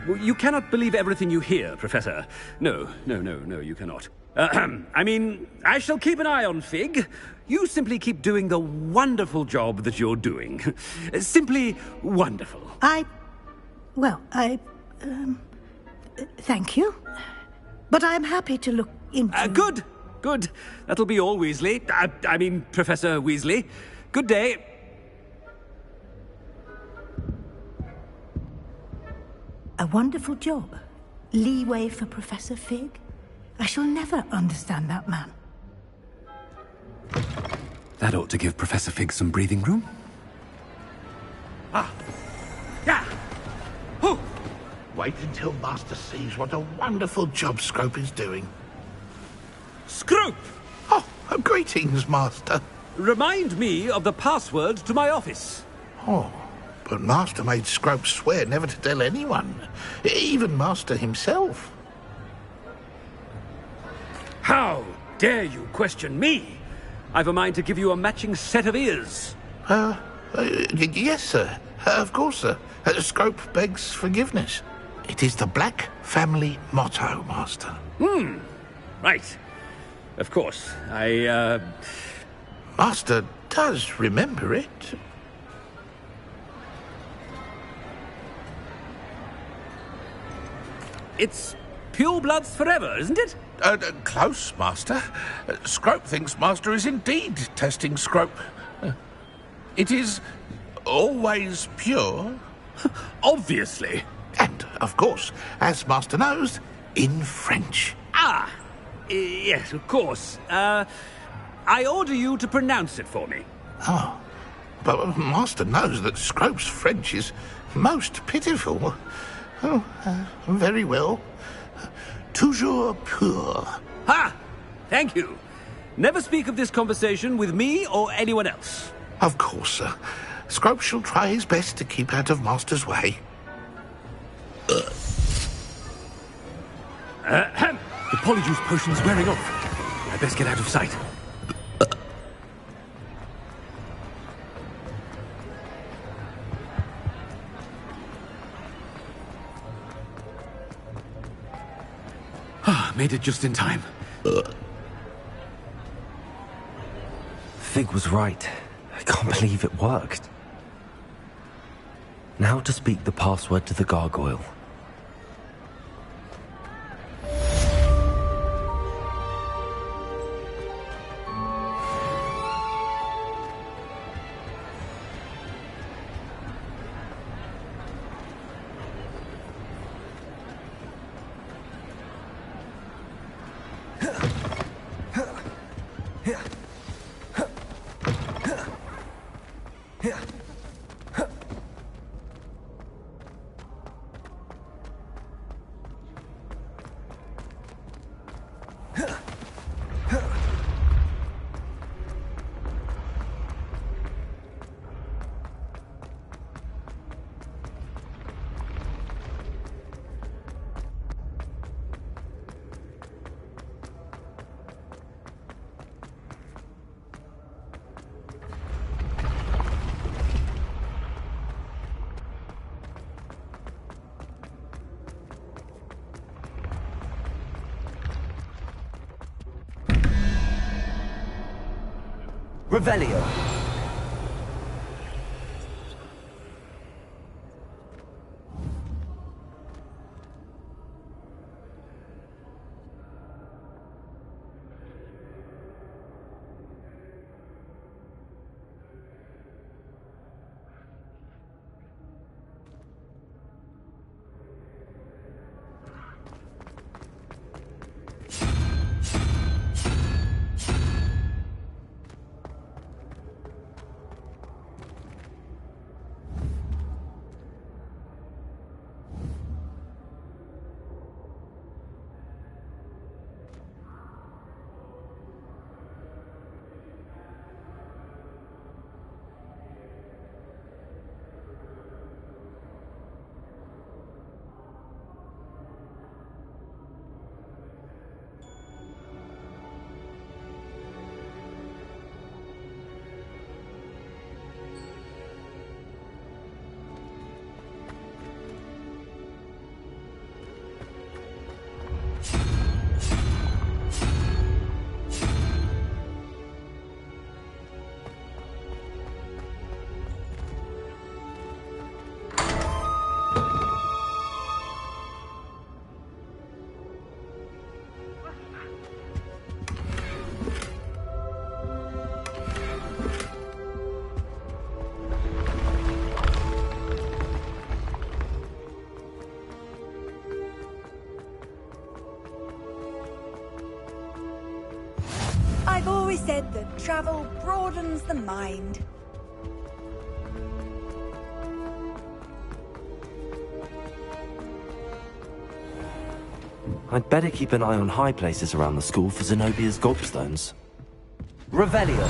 You cannot believe everything you hear, Professor. No, you cannot. I mean, I shall keep an eye on Fig. You simply keep doing the wonderful job that you're doing. Simply wonderful. Thank you. But I'm happy to look into... Good. That'll be all, Weasley. I mean, Professor Weasley. Good day. A wonderful job. Leeway for Professor Fig. I shall never understand that man. That ought to give Professor Fig some breathing room. Wait until Master sees what a wonderful job Scrope is doing. Scrope! Oh, greetings, Master. Remind me of the password to my office. Oh, but Master made Scrope swear never to tell anyone, even Master himself. How dare you question me? I've a mind to give you a matching set of ears. Yes, sir. Of course, sir. Scrope begs forgiveness. It is the Black family motto, Master. Right. Of course. Master does remember it. It's pure bloods forever, isn't it? Close, Master. Scrope thinks Master is indeed testing Scrope. It is always pure. Obviously. And, of course, as Master knows, in French. Yes, of course. I order you to pronounce it for me. Oh, but Master knows that Scrope's French is most pitiful. Oh, very well. Toujours pur. Ha! Thank you. Never speak of this conversation with me or anyone else. Of course, sir. Scrope shall try his best to keep out of Master's way. The Polyjuice potion's wearing off. I best get out of sight. Made it just in time. Fig was right. I can't believe it worked. Now to speak the password to the gargoyle. Revelio. I've always said that travel broadens the mind. I'd better keep an eye on high places around the school for Zenobia's gobstones. Revelio.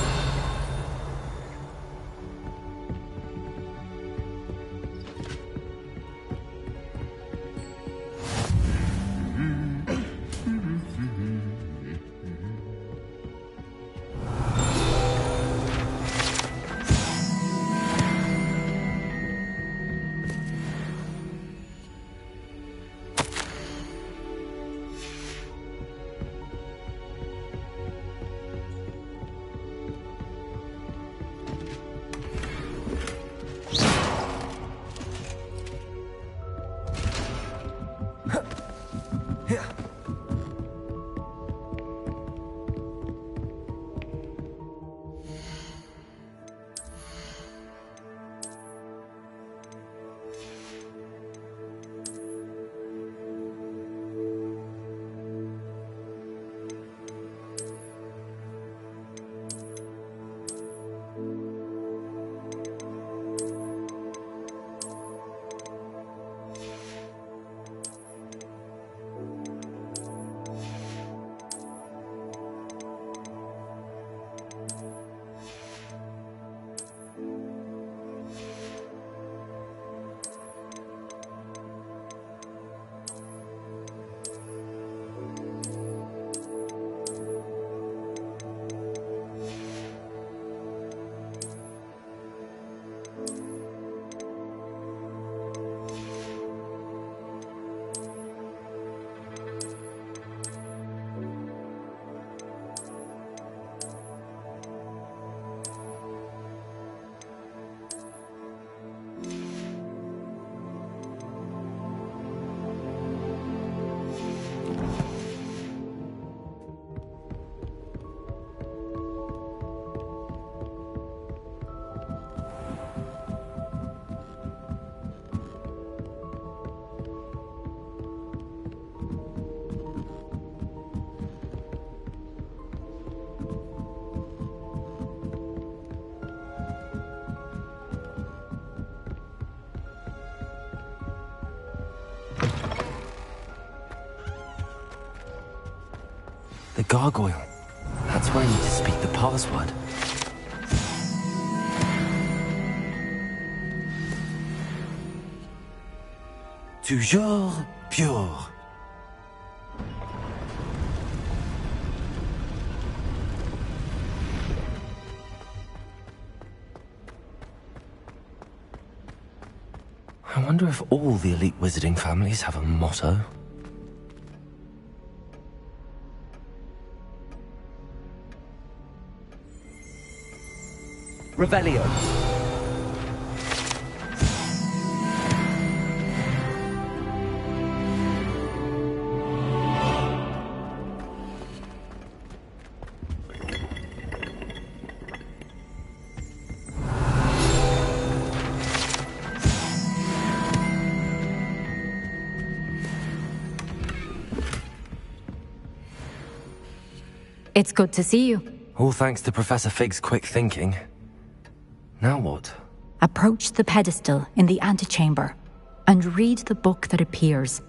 The gargoyle. That's where I need to speak the password. Toujours pure. I wonder if all the elite wizarding families have a motto. Revelio. It's good to see you. All thanks to Professor Fig's quick thinking. Now what? Approach the pedestal in the antechamber and read the book that appears.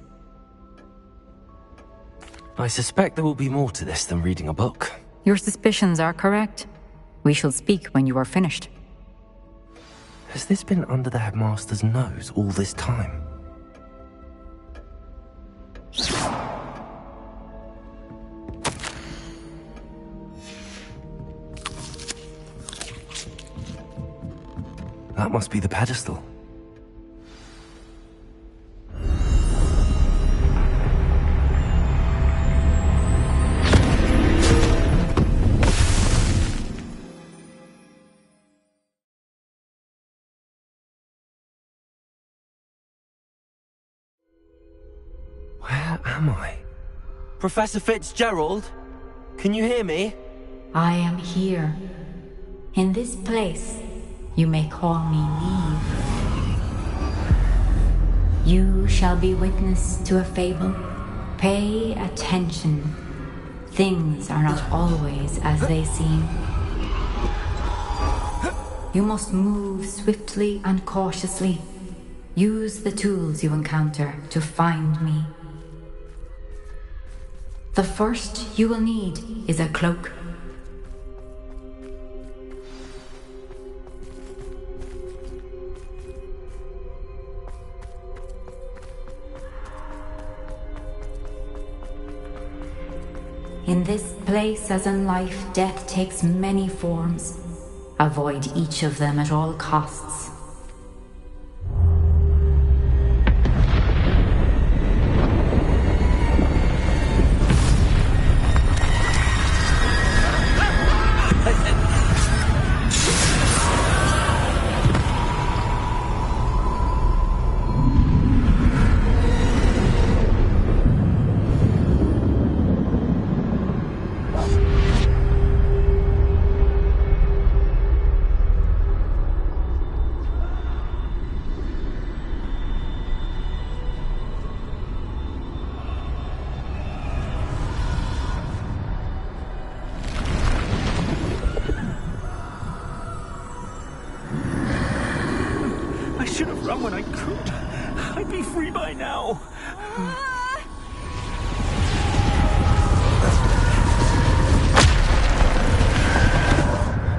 I suspect there will be more to this than reading a book. Your suspicions are correct. We shall speak when you are finished. Has this been under the headmaster's nose all this time? That must be the pedestal. Where am I? Professor Fitzgerald? Can you hear me? I am here. In this place, you may call me Neve. You shall be witness to a fable. Pay attention. Things are not always as they seem. You must move swiftly and cautiously. Use the tools you encounter to find me. The first you will need is a cloak. In this place, as in life, death takes many forms. Avoid each of them at all costs. When I could, I'd be free by now.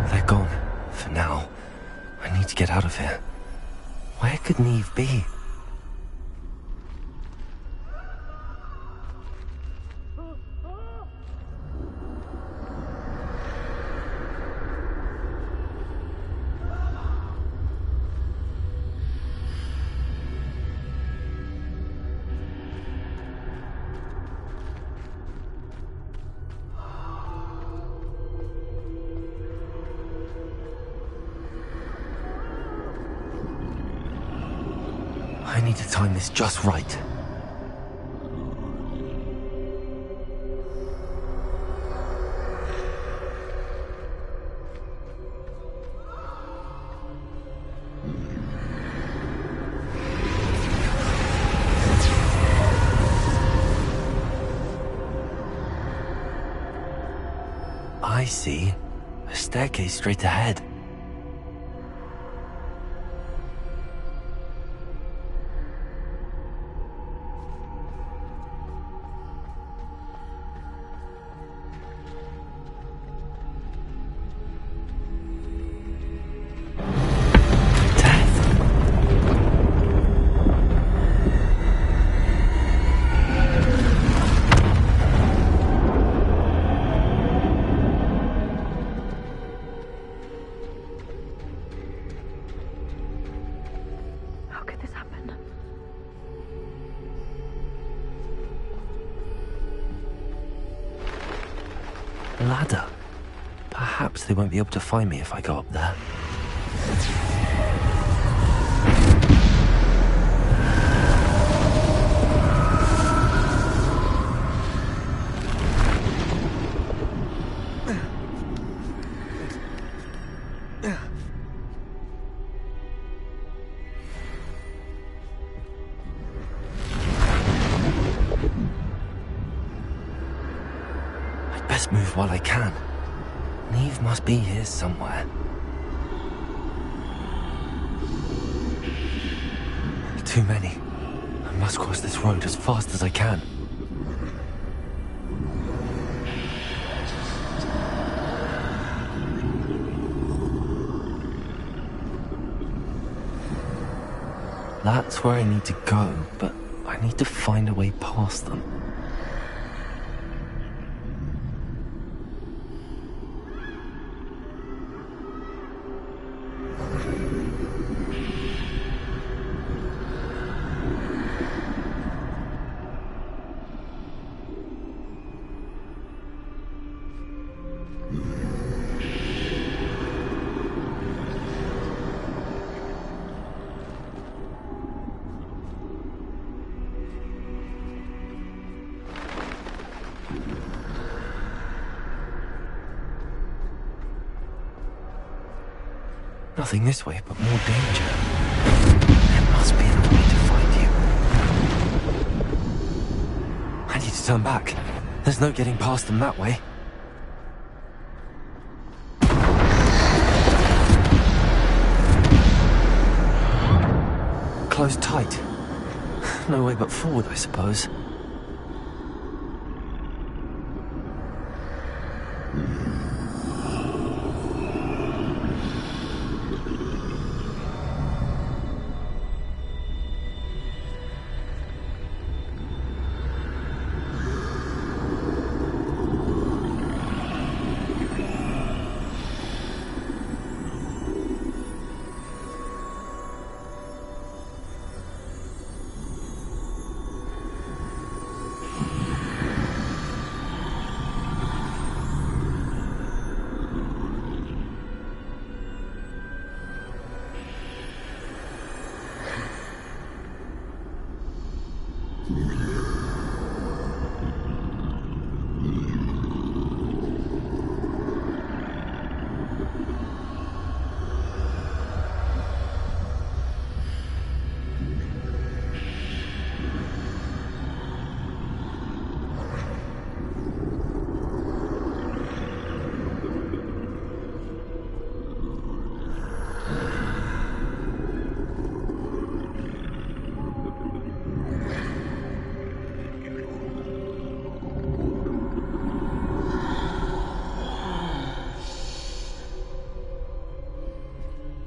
They're gone. For now. I need to get out of here. Where could Neve be? I need to time this just right. I see a staircase straight ahead. Ladder. Perhaps they won't be able to find me if I go up there. Best move while I can. Neve must be here somewhere. Too many. I must cross this road as fast as I can. That's where I need to go, but I need to find a way past them. Nothing this way, but more danger. There must be another way to find you. I need to turn back. There's no getting past them that way. Closed tight. No way but forward, I suppose.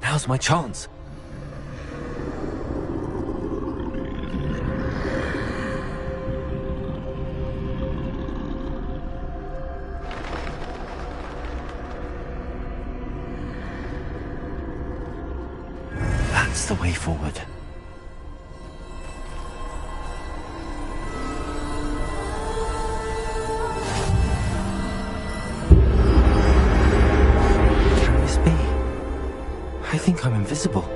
Now's my chance. That's the way forward. Can this be? I think I'm invisible.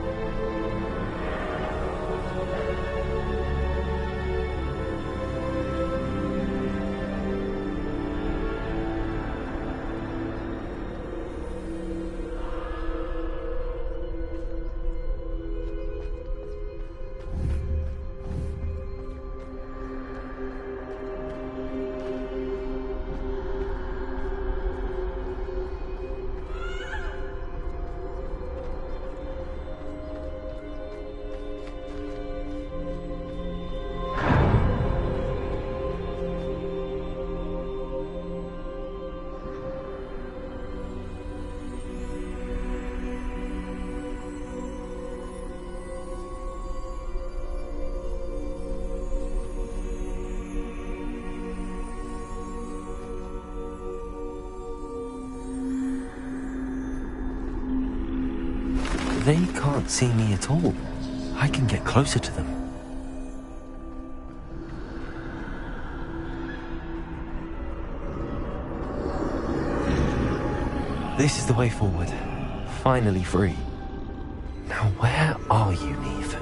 They can't see me at all. I can get closer to them. This is the way forward. Finally free. Now, where are you, Neve?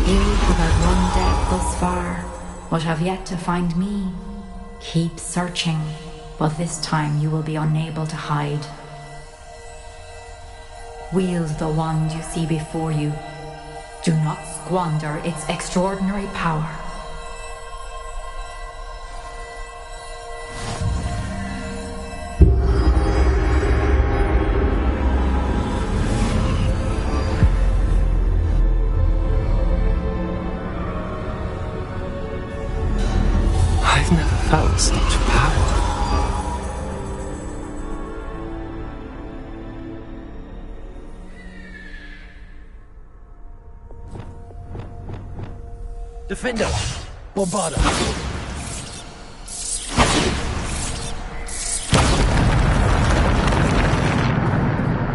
You who have run death thus far, but have yet to find me. Keep searching, but this time you will be unable to hide. Wield the wand you see before you. Do not squander its extraordinary power. I've never felt such power. Defender! Bombarda!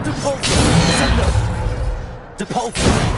Depulso! Defender! Depulso!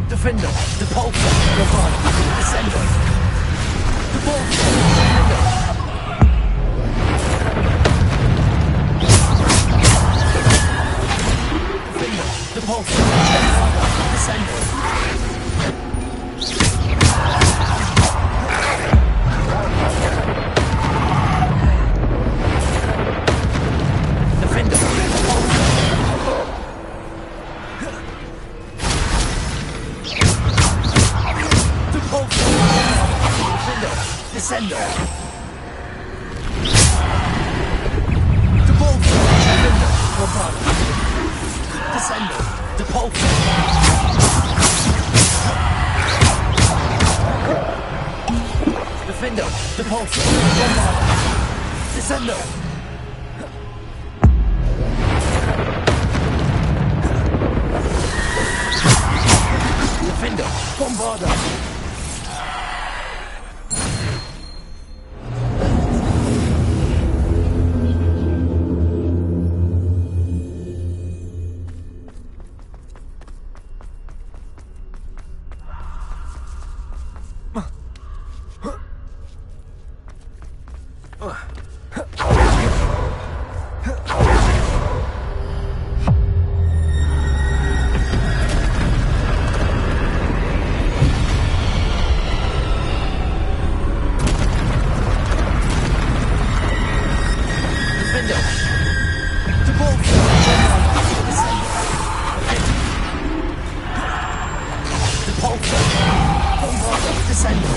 Defender, Depulso, Bombarda, Descender. Depulso, Defender. Defender, Depulso, Bombarda, Descender. Defender, Descender! Depulso! Defender! Bombarda! Descender! Depulso! Defender! Depulso! Bombarda! Descender!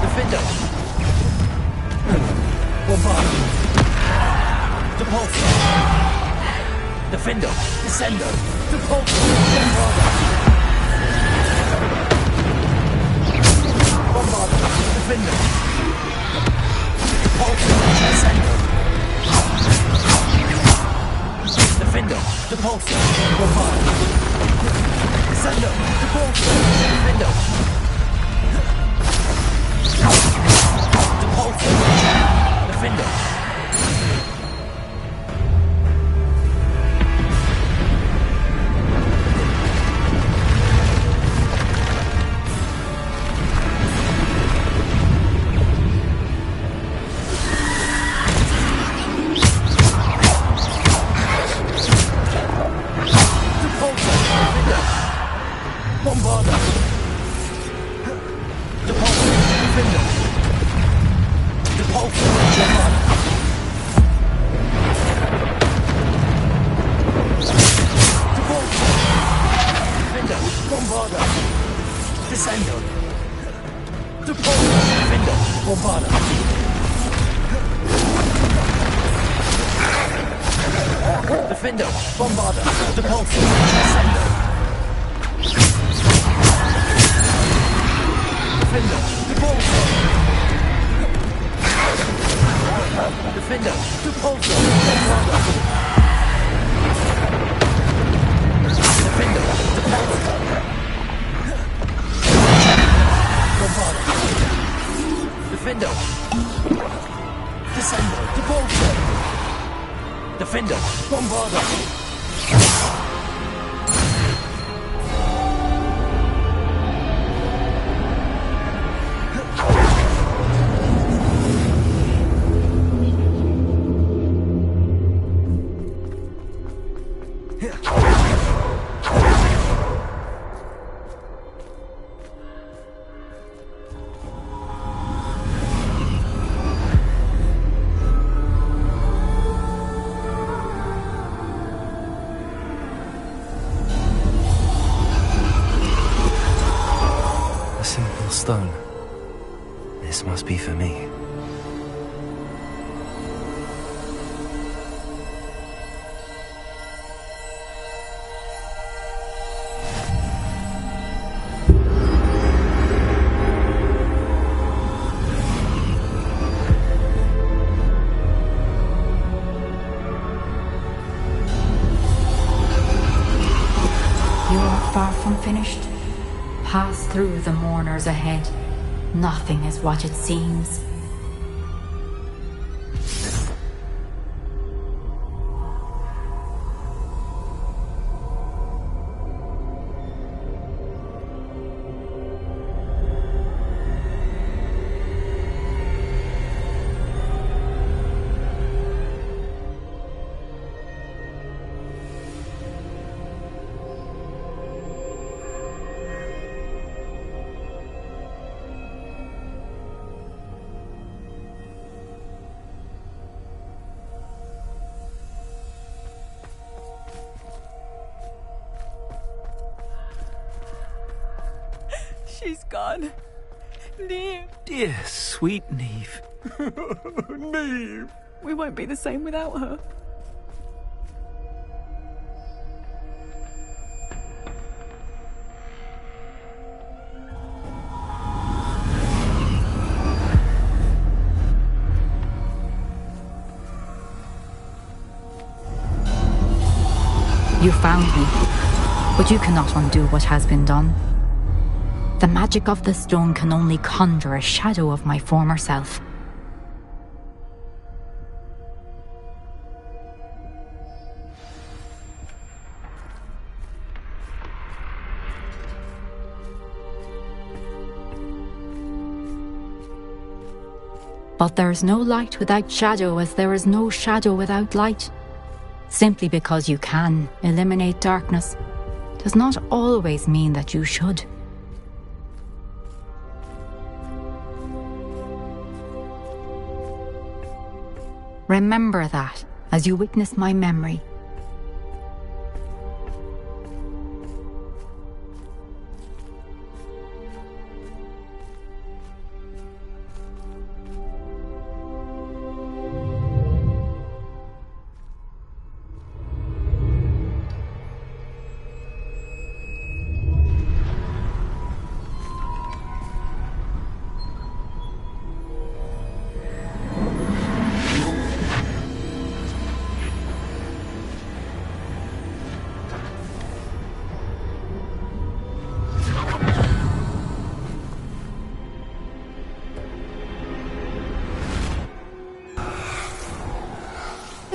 Defender! Bombarda! Defender, Descender, Depulso, Bombarda. Bombarda, Defender. Depulso, Descendo. Defendo, Depulso, Bombard. Descendo, Depulso, Defendo. Depulso, Defendo. Bombarda! Depulso, Defendo! Depulso, Bombarda! Depulso! Defendo, Bombarda! Descendo! Depulso, Defendo, Bombarda! Defendo, Bombarda! Depulso, Descendo! Defender, Depulso! Defender, Depulso! Bombarda! Defender, Depulso! Bombarda! Defender! Descendo, Depulso! Defender, Bombarda! Stone. This must be for me. You are far from finished. Pass through the mourners ahead. Nothing is what it seems. She's gone. Neve. Dear, sweet Neve. Neve. We won't be the same without her. You found me, but you cannot undo what has been done. The magic of the stone can only conjure a shadow of my former self. But there is no light without shadow, as there is no shadow without light. Simply because you can eliminate darkness does not always mean that you should. Remember that as you witness my memory.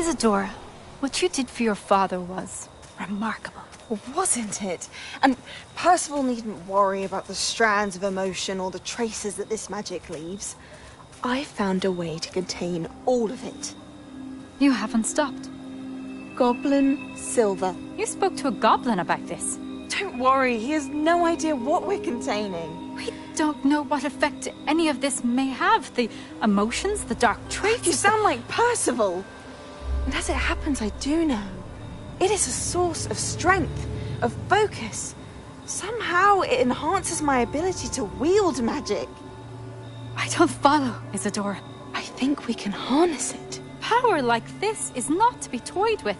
Isadora, what you did for your father was remarkable. Well, wasn't it? And Percival needn't worry about the strands of emotion or the traces that this magic leaves. I found a way to contain all of it. You haven't stopped. Goblin silver. You spoke to a goblin about this. Don't worry, he has no idea what we're containing. We don't know what effect any of this may have. The emotions, the dark traits. You sound like Percival. And as it happens, I do know. It is a source of strength, of focus. Somehow it enhances my ability to wield magic. I don't follow, Isadora. I think we can harness it. Power like this is not to be toyed with.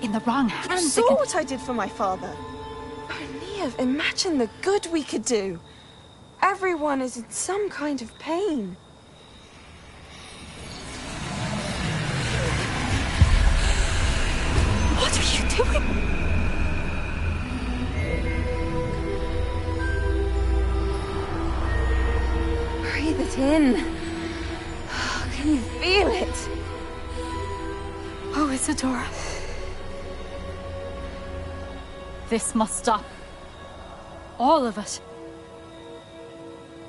In the wrong hands, You saw what I did for my father. Oh, Neve, imagine the good we could do. Everyone is in some kind of pain. What are you doing? Breathe it in. Can you feel it? Oh, Isadora. This must stop. All of it.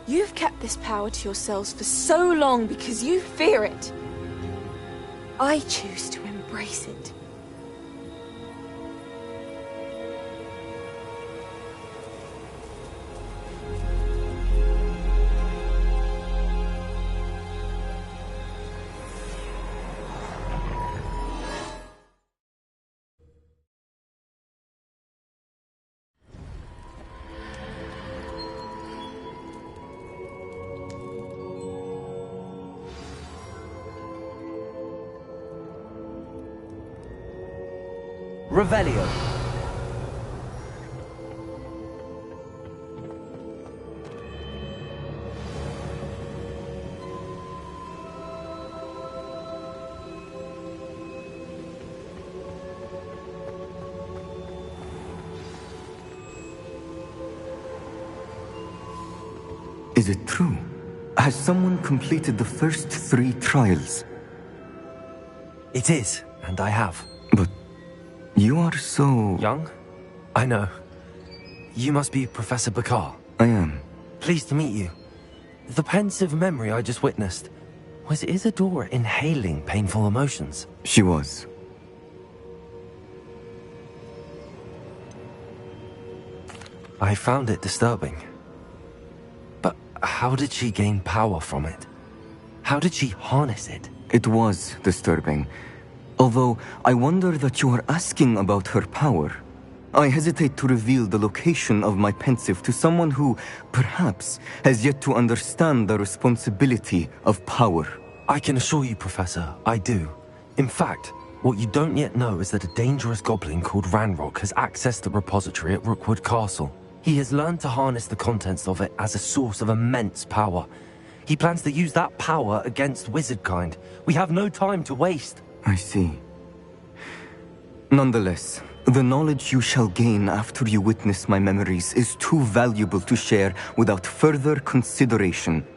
You've kept this power to yourselves for so long because you fear it. I choose to embrace it. Revelio. Is it true? Has someone completed the first 3 trials? It is, and I have. But you are so... young? I know. You must be Professor Bakar. I am. Pleased to meet you. The pensive memory I just witnessed, was Isadora inhaling painful emotions? She was. I found it disturbing. But how did she gain power from it? How did she harness it? It was disturbing. Although, I wonder that you are asking about her power. I hesitate to reveal the location of my pensive to someone who, perhaps, has yet to understand the responsibility of power. I can assure you, Professor, I do. In fact, what you don't yet know is that a dangerous goblin called Ranrock has accessed the repository at Rookwood Castle. He has learned to harness the contents of it as a source of immense power. He plans to use that power against wizardkind. We have no time to waste. I see. Nonetheless, the knowledge you shall gain after you witness my memories is too valuable to share without further consideration.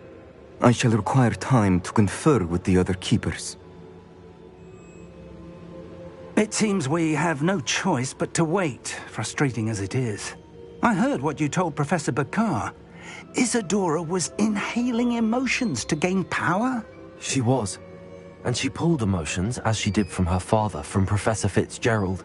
I shall require time to confer with the other keepers. It seems we have no choice but to wait, frustrating as it is. I heard what you told Professor Bakar. Isadora was inhaling emotions to gain power? She was. And she pulled emotions, as she did from her father, from Professor Fitzgerald,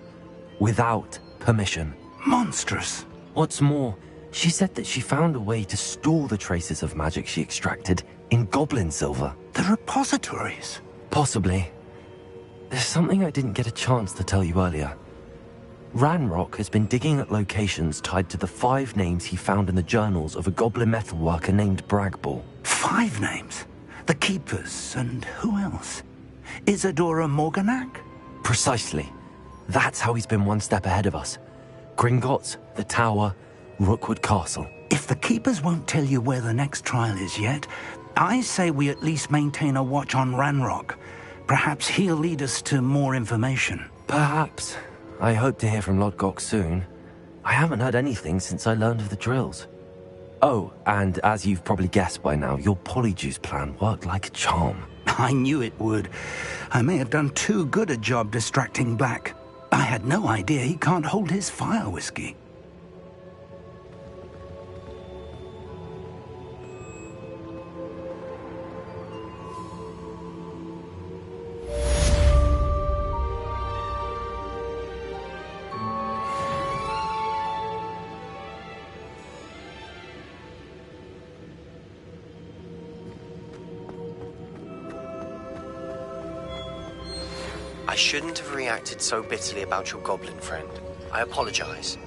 without permission. Monstrous. What's more, she said that she found a way to store the traces of magic she extracted in goblin silver. The repositories? Possibly. There's something I didn't get a chance to tell you earlier. Ranrock has been digging at locations tied to the 5 names he found in the journals of a goblin metalworker named Bragball. 5 names? The Keepers, and who else? Isadora Morganac? Precisely. That's how he's been one step ahead of us. Gringotts, the Tower, Rookwood Castle. If the Keepers won't tell you where the next trial is yet, I say we at least maintain a watch on Ranrock. Perhaps he'll lead us to more information. Perhaps. I hope to hear from Lodgok soon. I haven't heard anything since I learned of the drills. Oh, and as you've probably guessed by now, your polyjuice plan worked like a charm. I knew it would. I may have done too good a job distracting Black. I had no idea he can't hold his fire whiskey. I shouldn't have reacted so bitterly about your goblin friend. I apologize.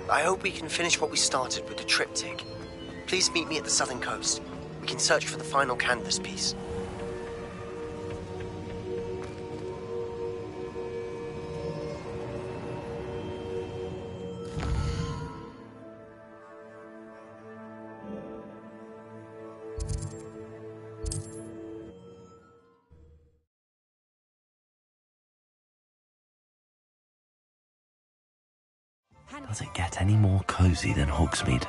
I hope we can finish what we started with the triptych. Please meet me at the southern coast. We can search for the final canvas piece. Does it get any more cozy than Hogsmeade?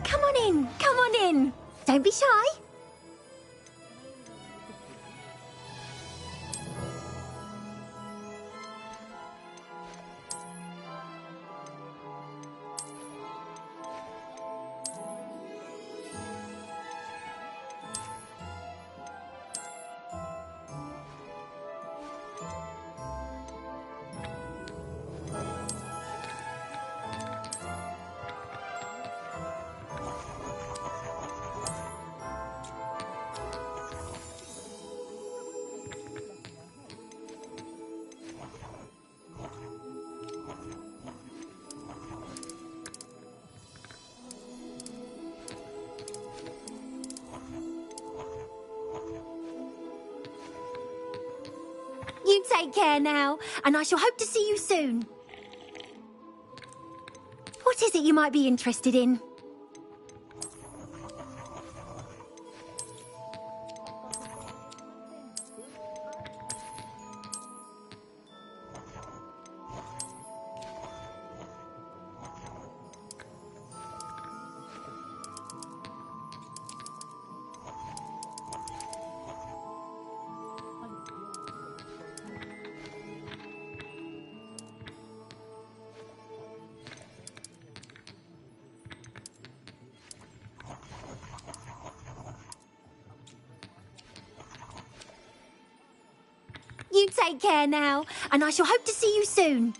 Come on in, come on in. Don't be shy. You take care now, and I shall hope to see you soon. What is it you might be interested in? You take care now, and I shall hope to see you soon.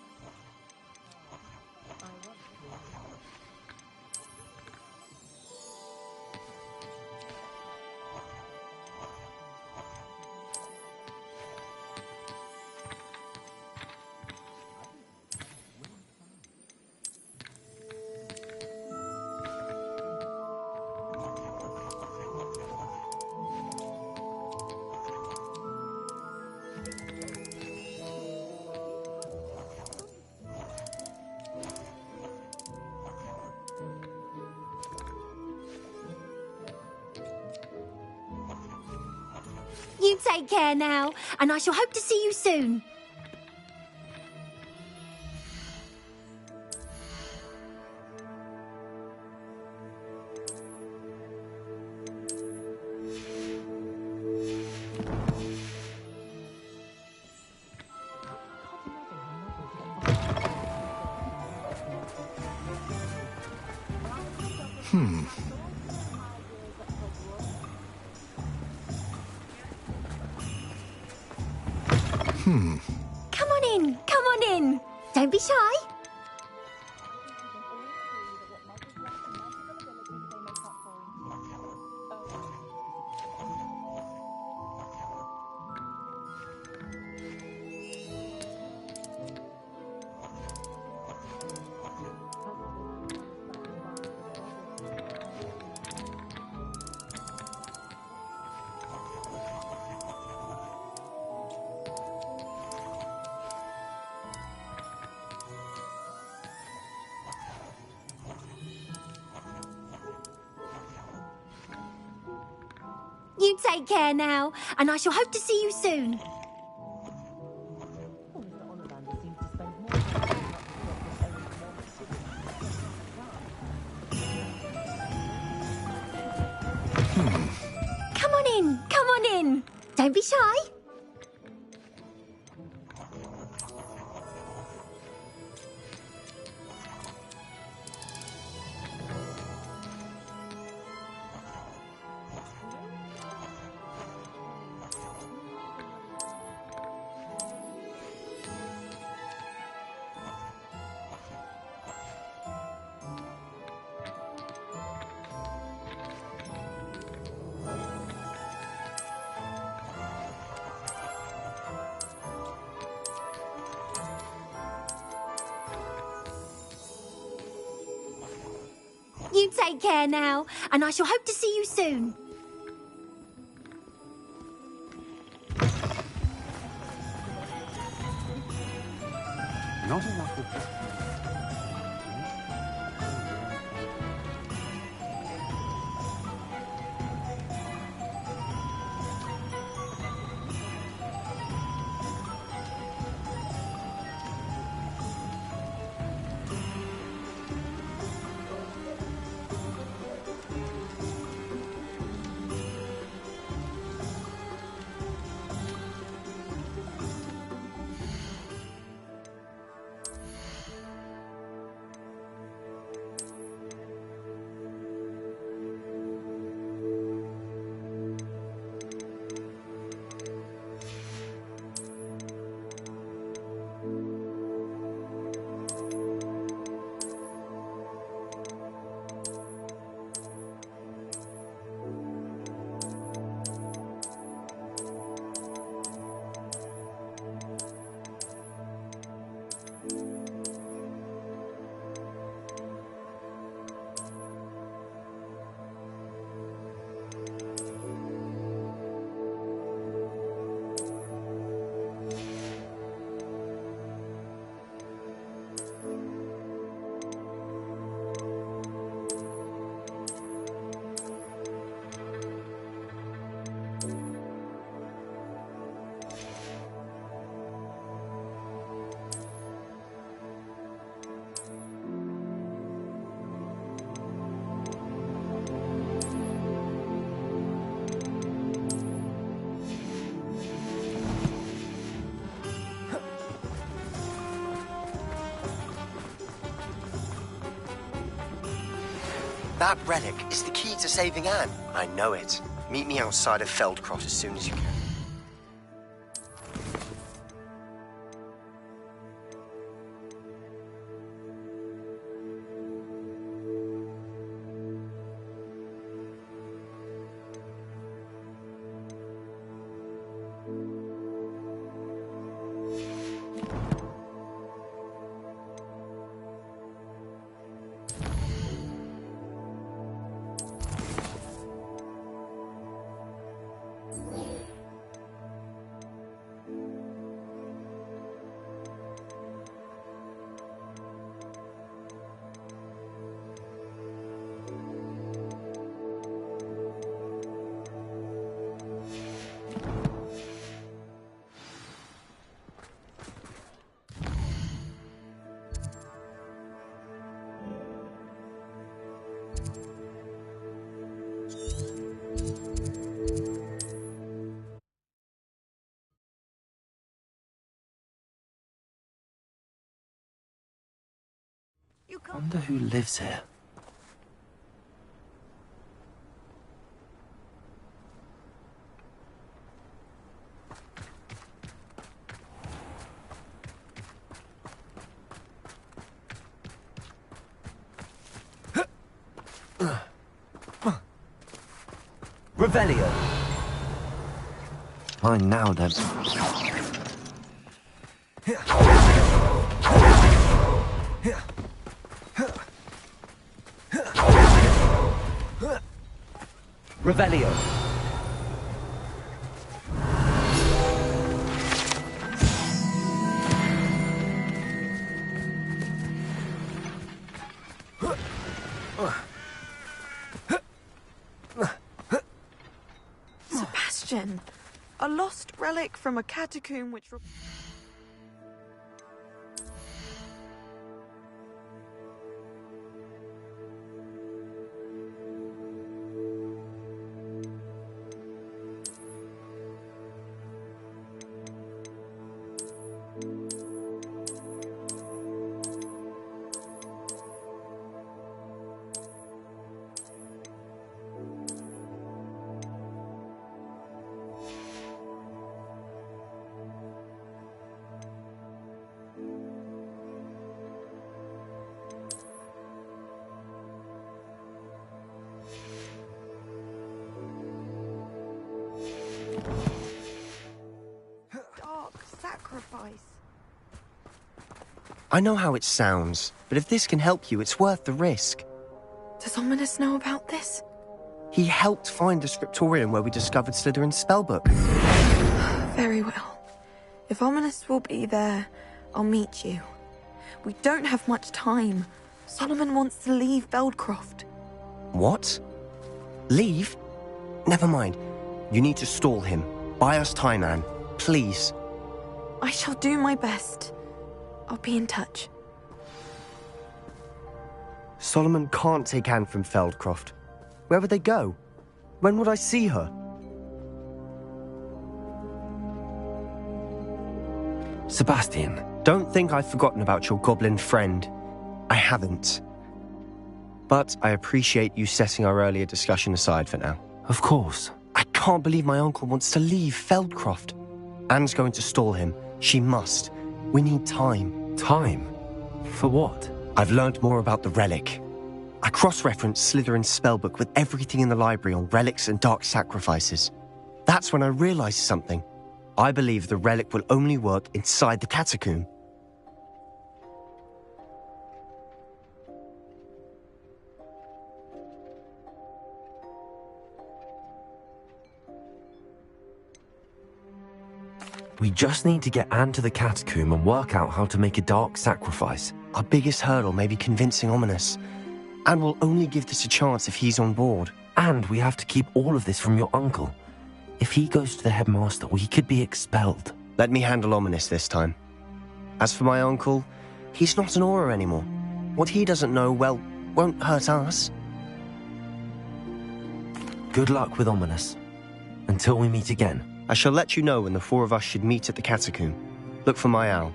You take care now, and I shall hope to see you soon. Come on in, come on in. Don't be shy. You take care now, and I shall hope to see you soon. Come on in, come on in. Don't be shy. You take care now, and I shall hope to see you soon. Not enough of this. That relic is the key to saving Anne. I know it. Meet me outside of Feldcroft as soon as you can. Wonder who lives here. Revelio. Fine now then. Revelio. question. A lost relic from a catacomb which... Sacrifice. I know how it sounds, but if this can help you, it's worth the risk. Does Ominous know about this? He helped find the scriptorium where we discovered Slytherin's spellbook. Very well. If Ominous will be there, I'll meet you. We don't have much time. Solomon wants to leave Beldcroft. What? Leave? Never mind. You need to stall him. Buy us time, Anne. Please. I shall do my best. I'll be in touch. Solomon can't take Anne from Feldcroft. Where would they go? When would I see her? Sebastian. Don't think I've forgotten about your goblin friend. I haven't. But I appreciate you setting our earlier discussion aside for now. Of course. I can't believe my uncle wants to leave Feldcroft. Anne's going to stall him. She must. We need time. Time? For what? I've learned more about the relic. I cross-referenced Slytherin's spellbook with everything in the library on relics and dark sacrifices. That's when I realized something. I believe the relic will only work inside the catacomb. We just need to get Anne to the catacomb and work out how to make a dark sacrifice. Our biggest hurdle may be convincing Ominous. And we'll only give this a chance if he's on board. And we have to keep all of this from your uncle. If he goes to the headmaster, we could be expelled. Let me handle Ominous this time. As for my uncle, he's not an Auror anymore. What he doesn't know, well, won't hurt us. Good luck with Ominous. Until we meet again. I shall let you know when the four of us should meet at the catacomb. Look for my owl.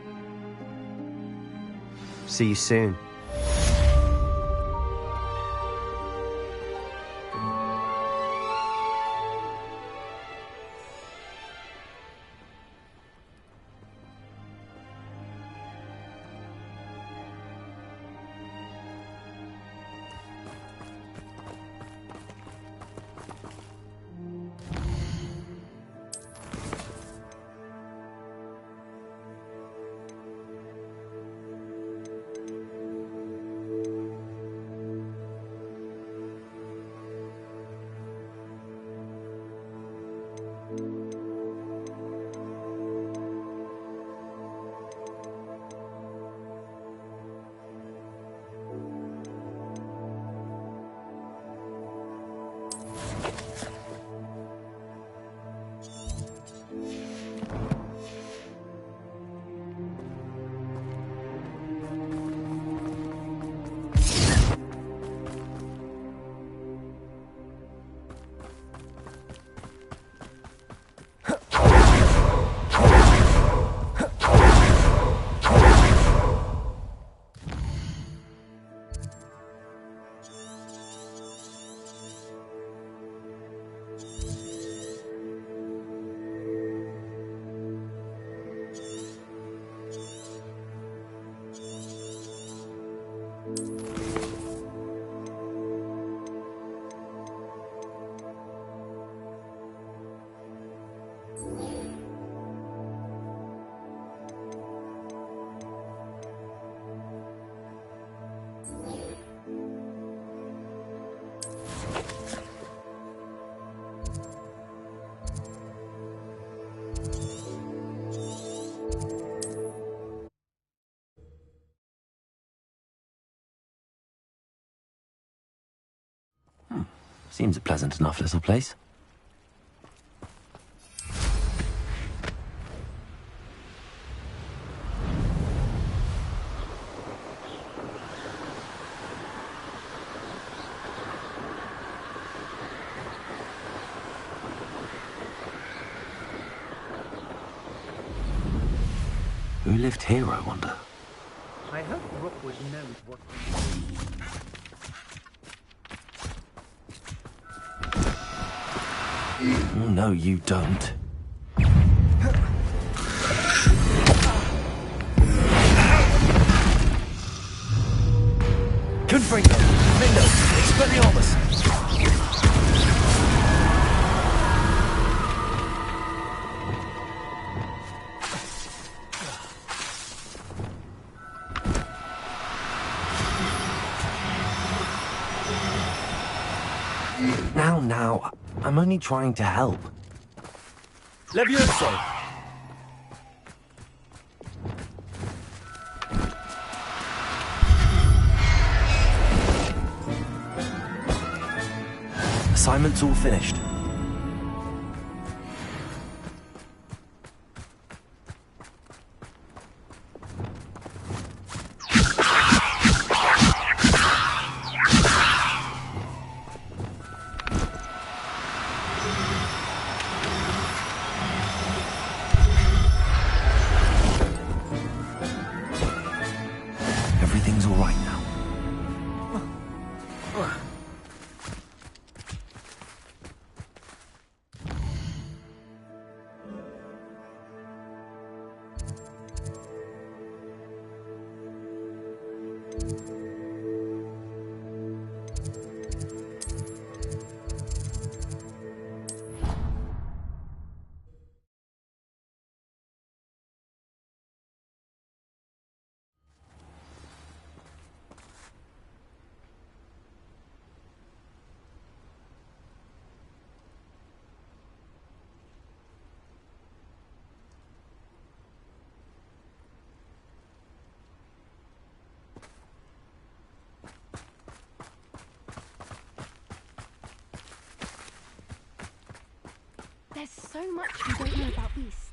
See you soon. Seems a pleasant enough little place. Who lived here, I wonder? I hope Rookwood knows what... Oh, no, you don't. Confringo! Lindo! Expelliarmus! Now, I'm only trying to help. Levioso! Assignment's all finished. Everything's all right now. There's so much we don't know about beasts.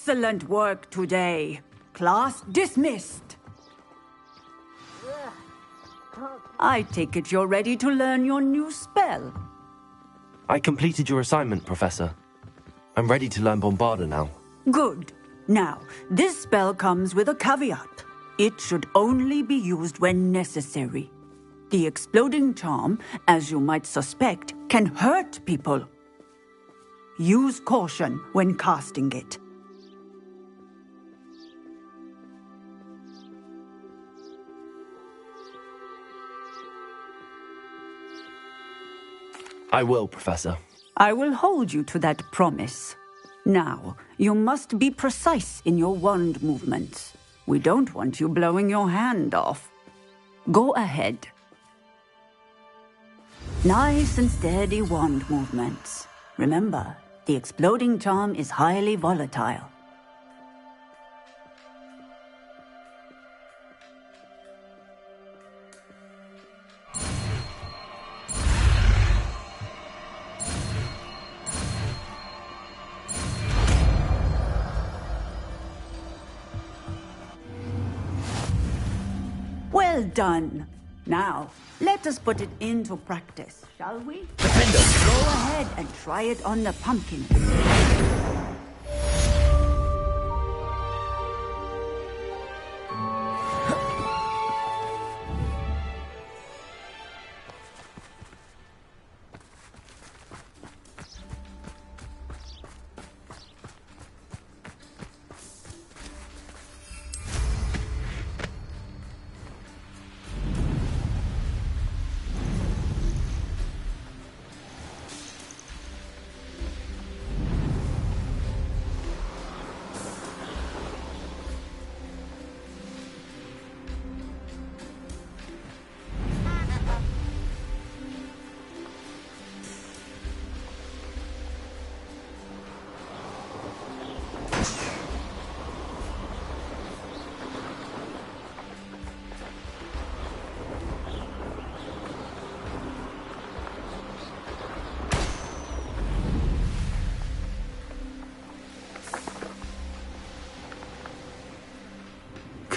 Excellent work today. Class dismissed. I take it you're ready to learn your new spell. I completed your assignment, Professor. I'm ready to learn Bombarda now. Good. Now, this spell comes with a caveat. It should only be used when necessary. The exploding charm, as you might suspect, can hurt people. Use caution when casting it. I will, Professor. I will hold you to that promise. Now, you must be precise in your wand movements. We don't want you blowing your hand off. Go ahead. Nice and steady wand movements. Remember, the exploding charm is highly volatile. Well done. Now, let us put it into practice, shall we? Defender, go ahead and try it on the pumpkin.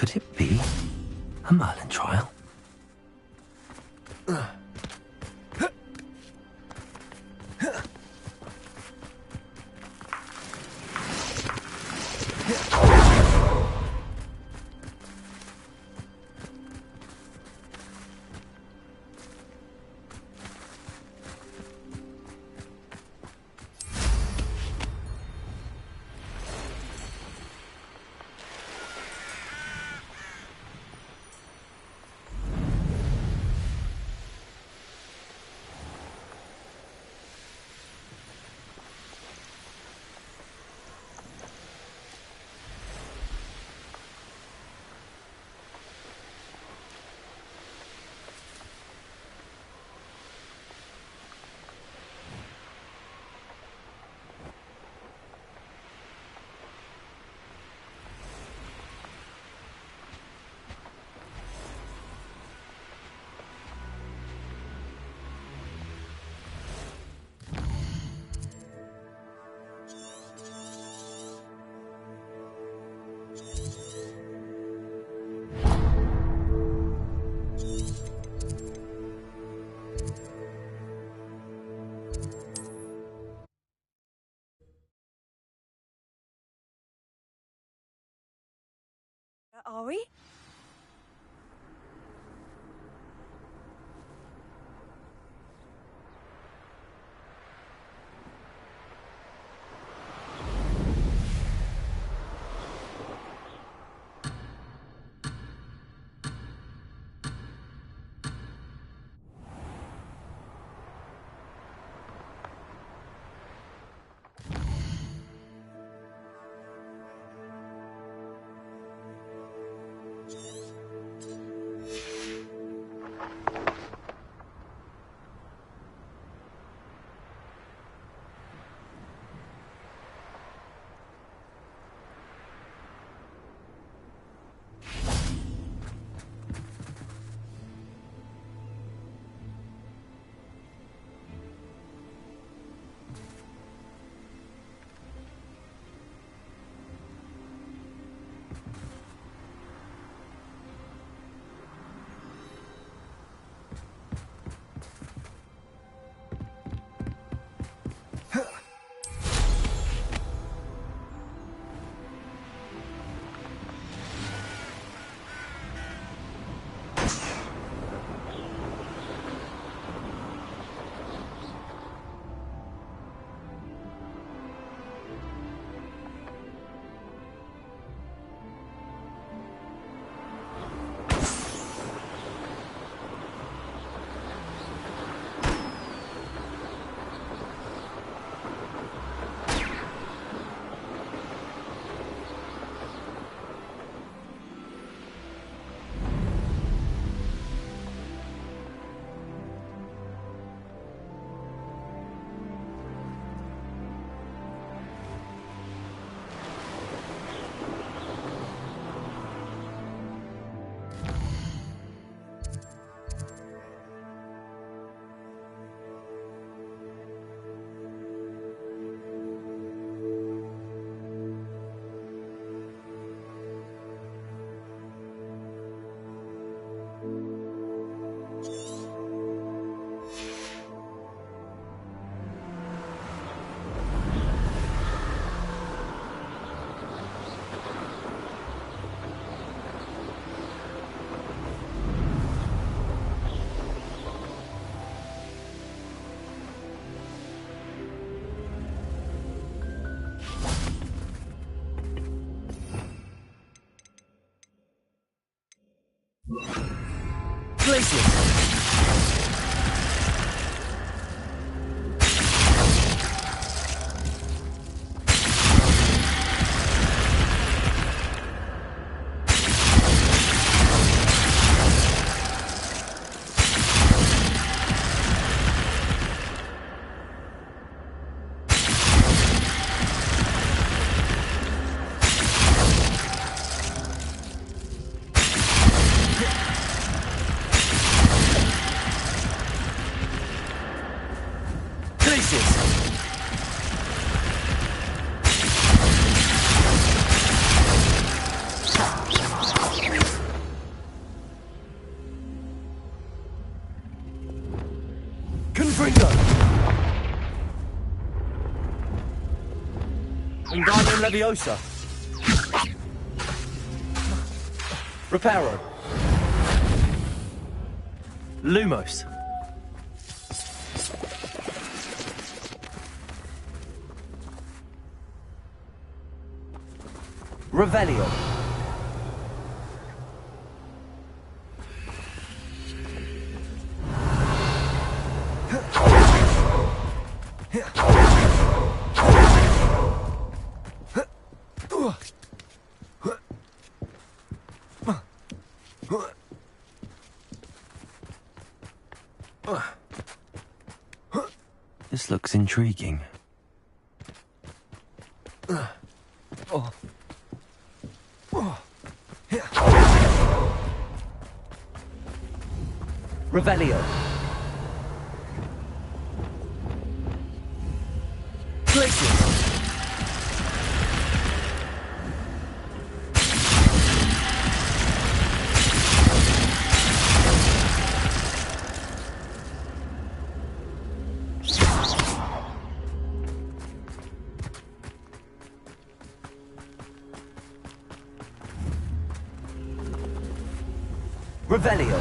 Could it be a Merlin trial? Are we? Confringo! Wingardium Leviosa! Reparo! Lumos! Revelio! This looks intriguing. Revelio. Glacius. Revelio.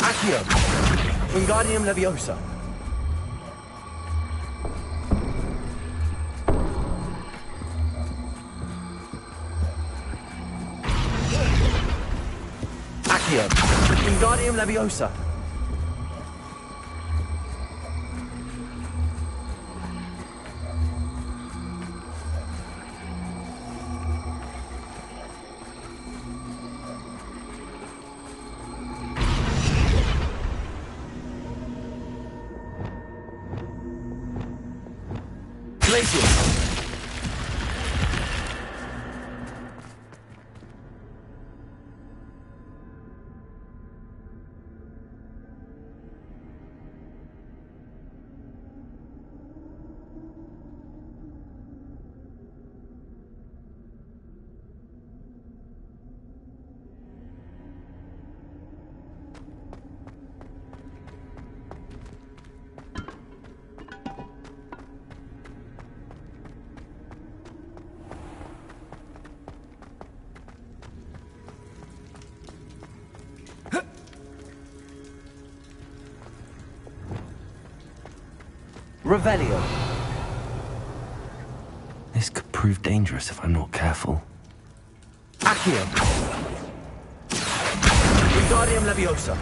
Accio. Wingardium Leviosa. Accio. Wingardium Leviosa. Glacius. Revelio. This could prove dangerous if I'm not careful. Accio. Wingardium Leviosa.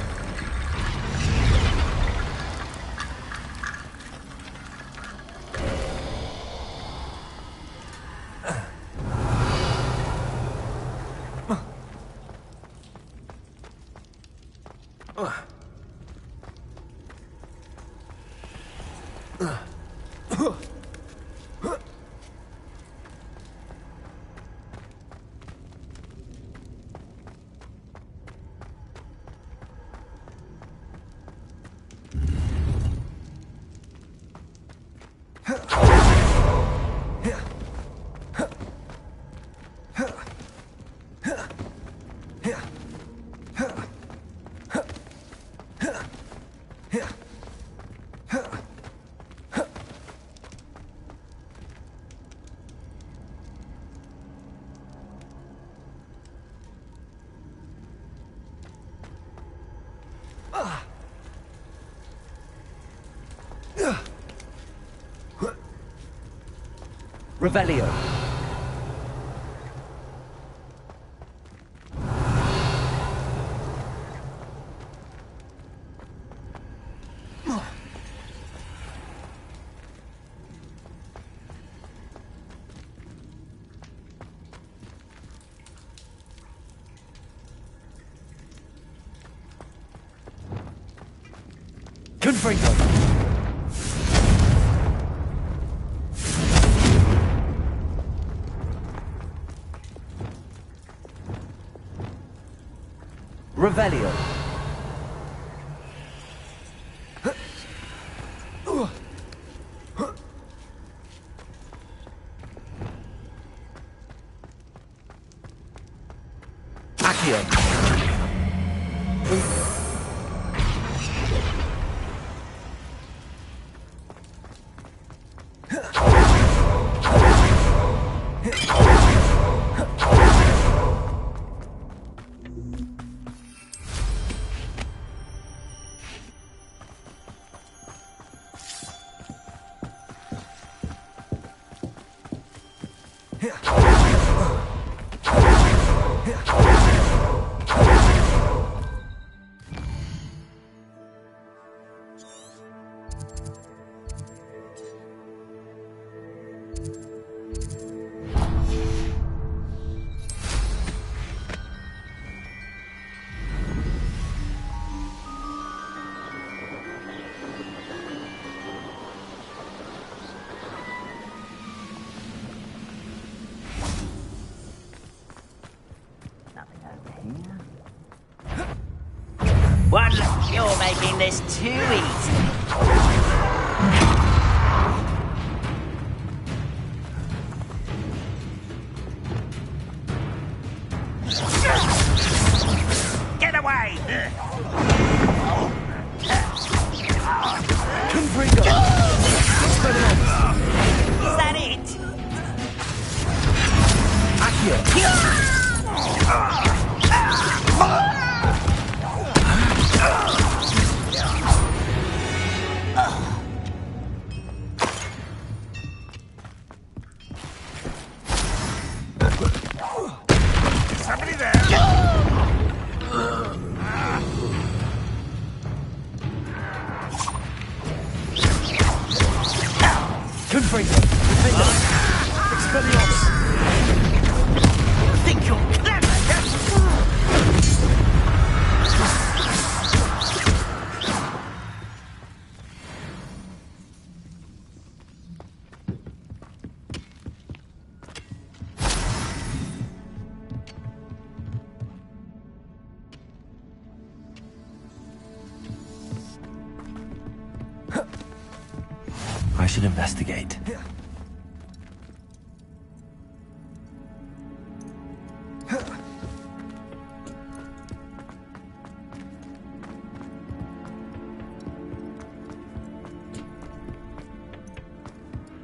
Revelio. Confringo. Revelio. Accio. One, you're making this too easy. Get away! Confringo! Is that it? Accio. Somebody there? Confringo. Defendo. Expelliarmus. You think you're clever, I should investigate.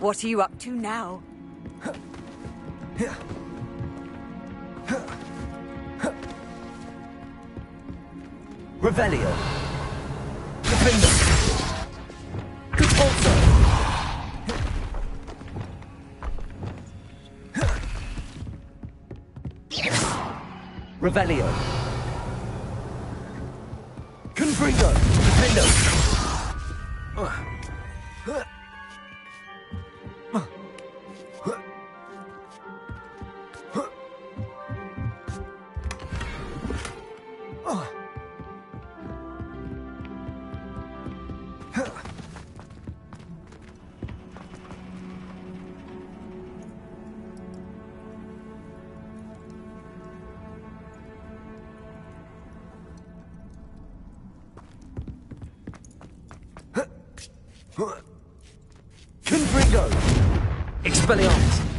What are you up to now? Revelio. Defendo. Compulso. Revelio. Confringo. Defendo. Confringo. Expelliarmus.